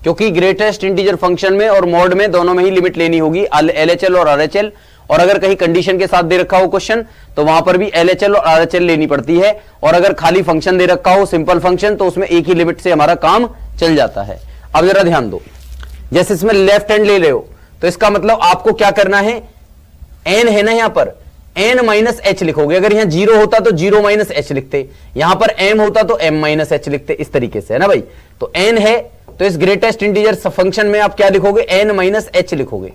क्योंकि ग्रेटेस्ट इंटीजर फंक्शन में और मॉड में दोनों में ही लिमिट लेनी होगी, LHL और RHL। और अगर कहीं कंडीशन के साथ दे रखा हो क्वेश्चन तो वहां पर भी LHL और RHL लेनी पड़ती है, और अगर खाली फंक्शन दे रखा हो सिंपल फंक्शन तो उसमें एक ही लिमिट से हमारा काम चल जाता है। अब जरा ध्यान दो, जैसे इसमें लेफ्ट हैंड ले रहे हो तो इसका मतलब आपको क्या करना है, n है ना, यहां पर n माइनस एच लिखोगे। अगर यहां 0 होता तो 0 माइनस एच लिखते, यहां पर m होता तो m माइनस एच लिखते, इस तरीके से, है ना भाई। तो n है तो इस ग्रेटेस्ट इंटीजर फंक्शन में आप क्या लिखोगे, n माइनस एच लिखोगे,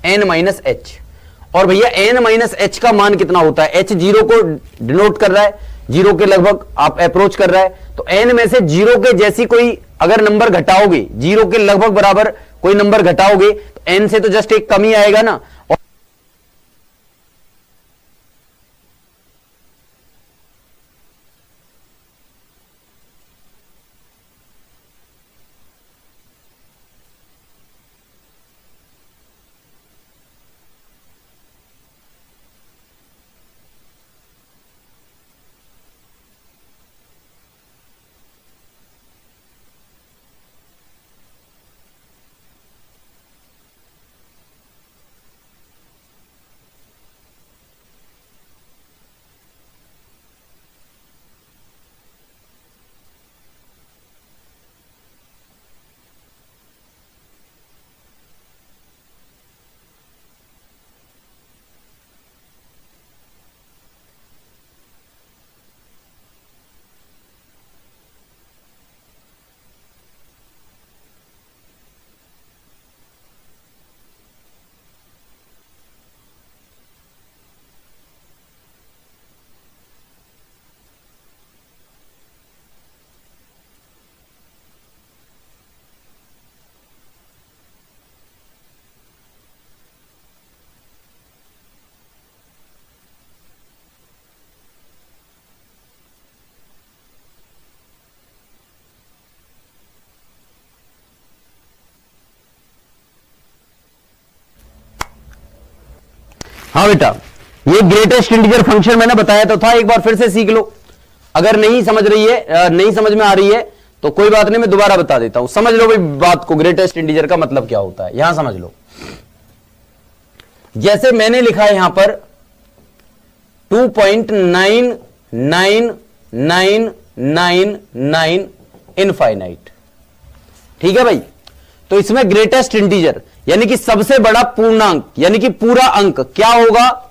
n माइनस एच। और भैया n माइनस एच का मान कितना होता है, h 0 को डिनोट कर रहा है, 0 के लगभग आप अप्रोच कर रहा है, तो n में से 0 के जैसी कोई अगर नंबर घटाओगे, 0 के लगभग बराबर कोई नंबर घटाओगे तो n से तो जस्ट एक कम ही आएगा ना। हाँ बेटा, ये ग्रेटेस्ट इंटीजर फंक्शन मैंने बताया तो था, एक बार फिर से सीख लो। अगर नहीं समझ रही है, नहीं समझ में आ रही है तो कोई बात नहीं, मैं दोबारा बता देता हूं, समझ लो भाई बात को, ग्रेटेस्ट इंटीजर का मतलब क्या होता है यहां समझ लो। जैसे मैंने लिखा है यहां पर 2.999999 इनफाइनाइट, ठीक है भाई। तो इसमें ग्रेटेस्ट इंटीजर यानी कि सबसे बड़ा पूर्णांक यानी कि पूरा अंक क्या होगा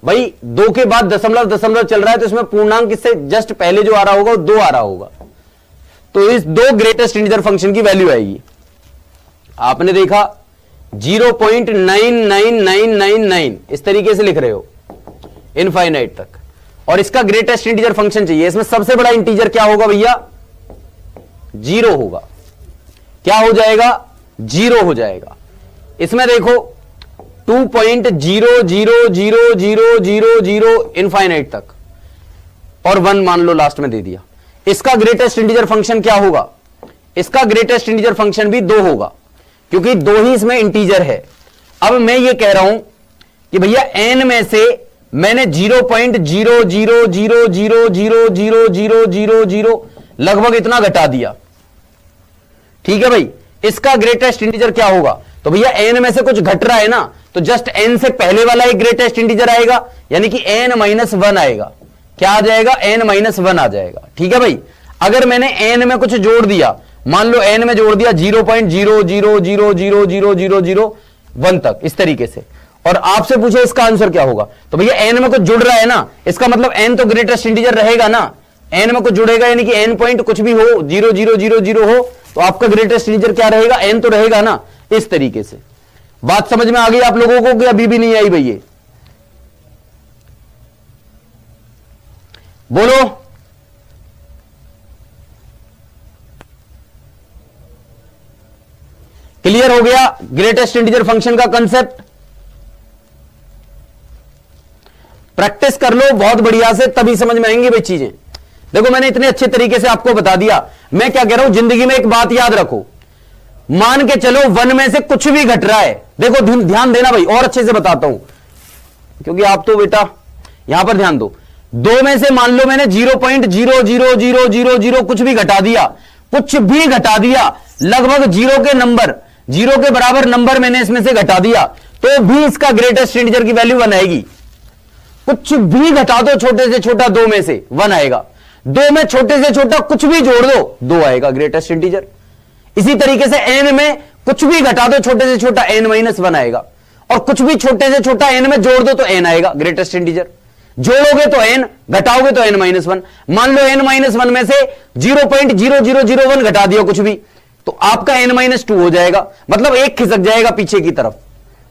भाई, 2 के बाद दशमलव दशमलव चल रहा है तो इसमें पूर्णांक इससे जस्ट पहले जो आ रहा होगा वो 2 आ रहा होगा, तो इस 2 ग्रेटेस्ट इंटीजर फंक्शन की वैल्यू आएगी। आपने देखा 0.99999 इस तरीके से लिख रहे हो इनफाइनाइट तक, और इसका ग्रेटेस्ट इंटीजर फंक्शन चाहिए। इसमें सबसे बड़ा इंटीजर क्या होगा भैया, 0 होगा। क्या हो जाएगा, 0 हो जाएगा। इसमें देखो 2.00000 इनफाइनाइट तक और 1 मान लो लास्ट में दे दिया। इसका ग्रेटेस्ट इंटीजर फंक्शन क्या होगा, इसका ग्रेटेस्ट इंटीजर फंक्शन भी 2 होगा, क्योंकि 2 ही इसमें इंटीजर है। अब मैं ये कह रहा हूं कि भैया n में से मैंने 0.000000000 लगभग इतना घटा दिया, ठीक है भाई। इसका ग्रेटेस्ट इंटीजर क्या होगा, तो भैया n में से कुछ घट रहा है ना, तो जस्ट n से पहले वाला एक ग्रेटेस्ट इंटीजर आएगा, यानी कि n-1 आएगा। क्या आ जाएगा, n-1 आ जाएगा, ठीक है भाई। अगर मैंने n में कुछ जोड़ दिया, मान लो n में जोड़ दिया 0.000000001 तक इस तरीके से, और आपसे पूछे इसका आंसर क्या होगा, तो भैया n में कुछ जुड़ रहा है ना, इसका मतलब n तो ग्रेटेस्ट इंटीजर रहेगा ना, n में कुछ जुड़ेगा यानी कि n पॉइंट कुछ भी हो, 0000 हो, तो आपका ग्रेटेस्ट इंटीजर क्या रहेगा, n तो रहेगा ना। इस तरीके से बात समझ में आ गई आप लोगों को कि अभी भी नहीं आई भैया, बोलो। क्लियर हो गया ग्रेटेस्ट इंटीजर फंक्शन का कंसेप्ट। प्रैक्टिस कर लो बहुत बढ़िया से, तभी समझ में आएंगी भाई चीजें। देखो मैंने इतने अच्छे तरीके से आपको बता दिया। मैं क्या कह रहा हूं, जिंदगी में एक बात याद रखो, मान के चलो 1 में से कुछ भी घट रहा है, देखो ध्यान देना भाई, और अच्छे से बताता हूं क्योंकि आप तो बेटा यहां पर ध्यान दो। 2 में से मान लो मैंने 0.00000 कुछ भी घटा दिया, कुछ भी घटा दिया, लगभग 0 के नंबर, 0 के बराबर नंबर मैंने इसमें से घटा दिया, तो भी इसका ग्रेटेस्ट इंटीजर की वैल्यू 1 आएगी। कुछ भी घटा दो छोटे से छोटा 2 में से 1 आएगा, 2 में छोटे से छोटा कुछ भी जोड़ दो 2 आएगा ग्रेटेस्ट इंटीजर। इसी तरीके से n में कुछ भी घटा दो छोटे से छोटा n-1 आएगा, और कुछ भी छोटे से छोटा n में जोड़ दो तो n आएगा ग्रेटेस्ट इंटीजर। जोड़ोगे तो n, घटाओगे तो n-1। मान लो n-1 में से 0.0001 घटा दिया कुछ भी, तो आपका n-2 हो जाएगा, मतलब 1 खिसक जाएगा पीछे की तरफ।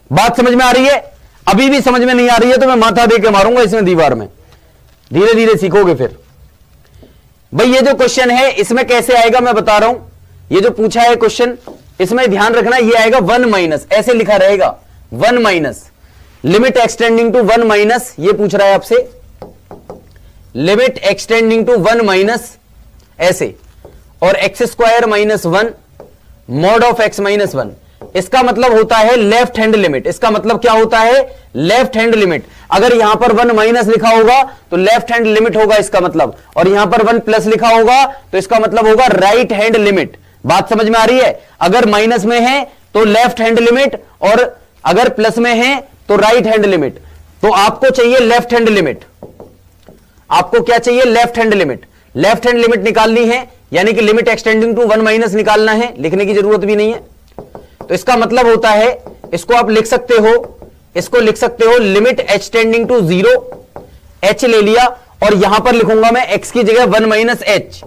बात समझ में आ रही है? अभी भी समझ में नहीं आ रही है तो मैं माथा दे के मारूंगा इसमें दीवार में, धीरे धीरे सीखोगे फिर। भाई ये जो क्वेश्चन है इसमें कैसे आएगा मैं बता रहा हूं। ये जो पूछा है क्वेश्चन, इसमें ध्यान रखना, ये आएगा 1 - ऐसे लिखा रहेगा 1 - लिमिट एक्सटेंडिंग टू 1 - ये पूछ रहा है आपसे, लिमिट एक्सटेंडिंग टू 1 - ऐसे, और x² - 1 mod ऑफ x - 1। इसका मतलब होता है लेफ्ट हैंड लिमिट। इसका मतलब क्या होता है, लेफ्ट हैंड लिमिट। अगर यहां पर 1 - लिखा होगा तो लेफ्ट हैंड लिमिट होगा इसका मतलब, और यहां पर 1 लिखा होगा तो इसका मतलब होगा राइट हैंड लिमिट। बात समझ में आ रही है? अगर माइनस में है तो लेफ्ट हैंड लिमिट, और अगर प्लस में है तो राइट हैंड लिमिट। तो आपको चाहिए लेफ्ट हैंड लिमिट। आपको क्या चाहिए, left hand limit. Left hand limit निकालनी है, यानी कि लिमिट एक्सटेंडिंग टू 1 - निकालना है, लिखने की जरूरत भी नहीं है। तो इसका मतलब होता है, इसको आप लिख सकते हो, इसको लिख सकते हो लिमिट एक्सटेंडिंग टू 0, h ले लिया, और यहां पर लिखूंगा मैं x की जगह 1 - h,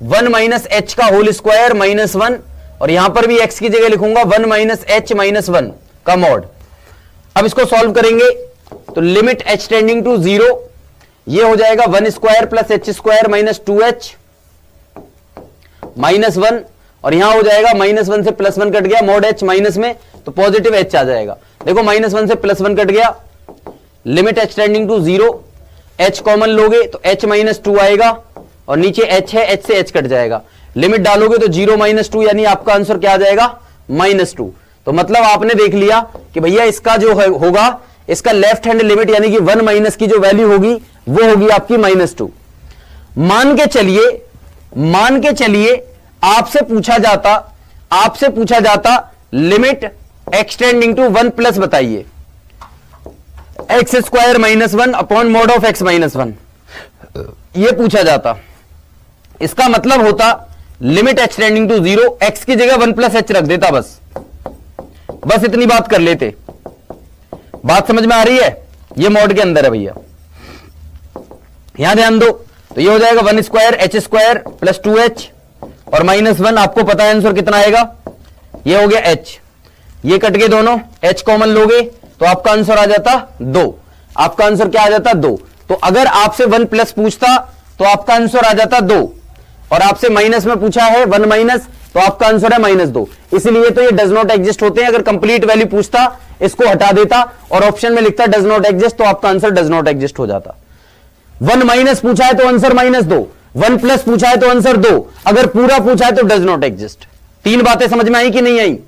1 - h का होल स्क्वायर -1, और यहां पर भी x की जगह लिखूंगा 1 - h - 1 का मॉड। अब इसको सॉल्व करेंगे तो लिमिट एक्सटेंडिंग टू 0 ये हो जाएगा 1² + h² - 2h -1, और यहां हो जाएगा -1 से +1 कट गया, मॉड h माइनस में तो पॉजिटिव h आ जाएगा। देखो -1 से +1 कट गया, limit extending to 0, h common लोगे तो h - 2 आएगा, और नीचे h है, h से h कट जाएगा। लिमिट डालोगे तो 0 - 2, यानी आपका आंसर क्या आ जाएगा, -2। तो मतलब आपने देख लिया कि भैया इसका जो होगा, इसका लेफ्ट हैंड लिमिट यानी कि 1 - की जो वैल्यू होगी वो होगी आपकी -2। मान के चलिए आपसे पूछा जाता लिमिट एक्सटेंडिंग टू 1 प्लस बताइए x square minus 1 upon mod of x minus 1, यह पूछा जाता। इसका मतलब होता लिमिट एक्सटेंडिंग टू 0, एक्स की जगह 1 प्लस एच रख देता, बस इतनी बात कर लेते। बात समझ में आ रही है? ये मॉड के अंदर है भैया, यहां ध्यान दो। तो ये हो जाएगा 1 square H square plus 2h और माइनस 1। आपको पता है आंसर कितना आएगा, ये हो गया h, ये कट गए दोनों, h कॉमन लोगे तो आपका आंसर आ जाता 2। आपका आंसर क्या आ जाता 2। तो अगर आपसे 1 प्लस पूछता तो आपका आंसर आ जाता 2, और आपसे माइनस में पूछा है 1 माइनस तो आपका आंसर है -2। इसलिए तो ये डज नॉट एग्जिस्ट होते हैं। अगर कंप्लीट वैल्यू पूछता इसको हटा देता और ऑप्शन में लिखता डज नॉट एग्जिस्ट तो आपका आंसर डज नॉट एग्जिस्ट हो जाता। 1 माइनस पूछा है तो आंसर -2, 1 प्लस पूछा है तो आंसर 2, अगर पूरा पूछा है तो डज नॉट एग्जिस्ट। 3 बातें समझ में आई कि नहीं आई?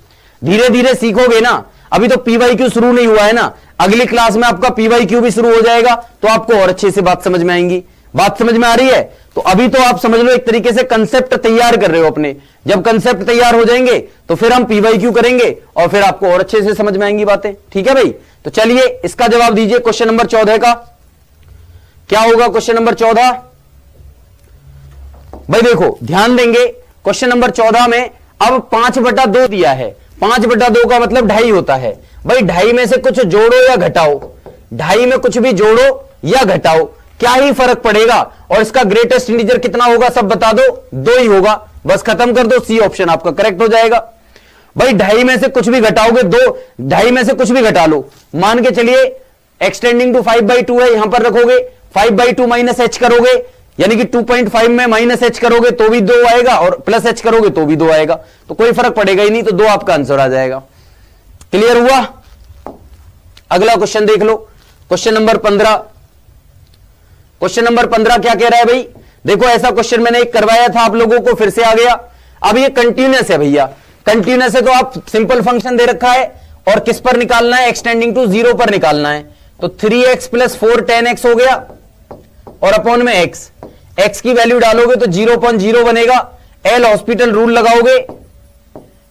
धीरे धीरे सीखोगे ना, अभी तो पीवाईक्यू शुरू नहीं हुआ है ना, अगली क्लास में आपका पीवाईक्यू भी शुरू हो जाएगा तो आपको और अच्छे से बात समझ में आएंगी। बात समझ में आ रही है? तो अभी तो आप समझ लो एक तरीके से कंसेप्ट तैयार कर रहे हो अपने, जब कंसेप्ट तैयार हो जाएंगे तो फिर हम पीवाईक्यू करेंगे और फिर आपको और अच्छे से समझ में आएंगी बातें। ठीक है भाई? तो चलिए इसका जवाब दीजिए क्वेश्चन नंबर 14 का। क्या होगा क्वेश्चन नंबर 14? भाई देखो ध्यान देंगे, क्वेश्चन नंबर 14 में अब 5/2 दिया है। 5/2 का मतलब 2.5 होता है। भाई 2.5 में से कुछ जोड़ो या घटाओ, 2.5 में कुछ भी जोड़ो या घटाओ, क्या ही फर्क पड़ेगा। और इसका ग्रेटेस्ट इंटीजर कितना होगा सब बता दो, 2 ही होगा, बस खत्म कर दो, सी ऑप्शन आपका करेक्ट हो जाएगा। भाई 2.5 में से कुछ भी घटाओगे, 2.5 में से कुछ भी घटा लो, मान के चलिए एक्सटेंडिंग टू 5/2 है, यहां पर रखोगे 5/2 माइनस एच करोगे, यानी कि 2.5 में माइनस एच करोगे तो भी 2 आएगा और प्लस एच करोगे तो भी 2 आएगा, तो कोई फर्क पड़ेगा ही नहीं, तो 2 आपका आंसर आ जाएगा। क्लियर हुआ? अगला क्वेश्चन देख लो, क्वेश्चन नंबर 15। क्वेश्चन नंबर 15 क्या कह रहा है भाई? देखो ऐसा क्वेश्चन मैंने एक करवाया था आप लोगों को, फिर से आ गया। अब ये कंटिन्यूअस है भैया, कंटिन्यूअस है तो आप सिंपल फंक्शन दे रखा है और किस पर निकालना है, एक्सटेंडिंग टू 0 पर निकालना है। तो 3x + 4 10x हो गया और अपॉन में x की वैल्यू डालोगे तो 0.0 बनेगा। एल हॉस्पिटल रूल लगाओगे,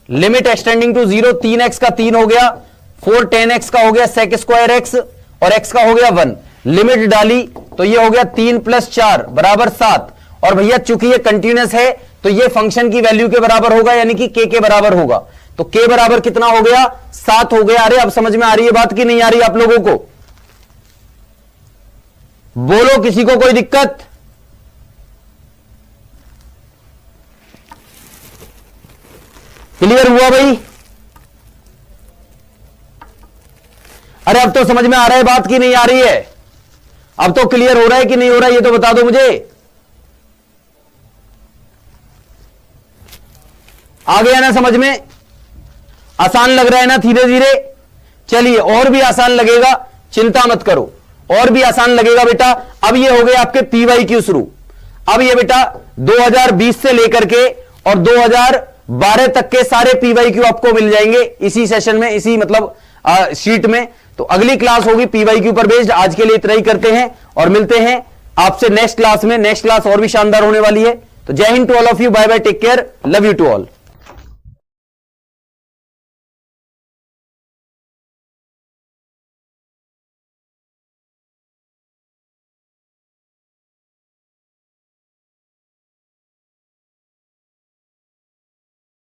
लिमिट एक्सटेंडिंग टू 0, 3x का 3 हो गया, 4 10x का हो गया sec स्क्वायर x और x का हो गया 1। लिमिट डाली तो ये हो गया 3 + 4 = 7। और भैया चूंकि ये कंटिन्यूअस है तो ये फंक्शन की वैल्यू के बराबर होगा, यानी कि k के बराबर होगा। तो k बराबर कितना हो गया? 7 हो गया। अरे अब समझ में आ रही है बात की नहीं आ रही आप लोगों को? बोलो, किसी को कोई दिक्कत? क्लियर हुआ भाई? अरे अब तो समझ में आ रहा है बात की नहीं आ रही है? अब तो क्लियर हो रहा है कि नहीं हो रहा है, ये तो बता दो मुझे। आ गया ना समझ में? आसान लग रहा है ना धीरे धीरे? चलिए और भी आसान लगेगा, चिंता मत करो, और भी आसान लगेगा बेटा। अब ये हो गए आपके पीवाईक्यू शुरू। अब ये बेटा 2020 से लेकर के और 2012 तक के सारे पीवाईक्यू आपको मिल जाएंगे इसी सेशन में, इसी मतलब शीट में। तो अगली क्लास होगी पीवाईक्यू पर बेस्ड। आज के लिए इतना ही करते हैं और मिलते हैं आपसे नेक्स्ट क्लास में। नेक्स्ट क्लास और भी शानदार होने वाली है। तो जय हिंद to all of you, bye bye, take care, love you to all.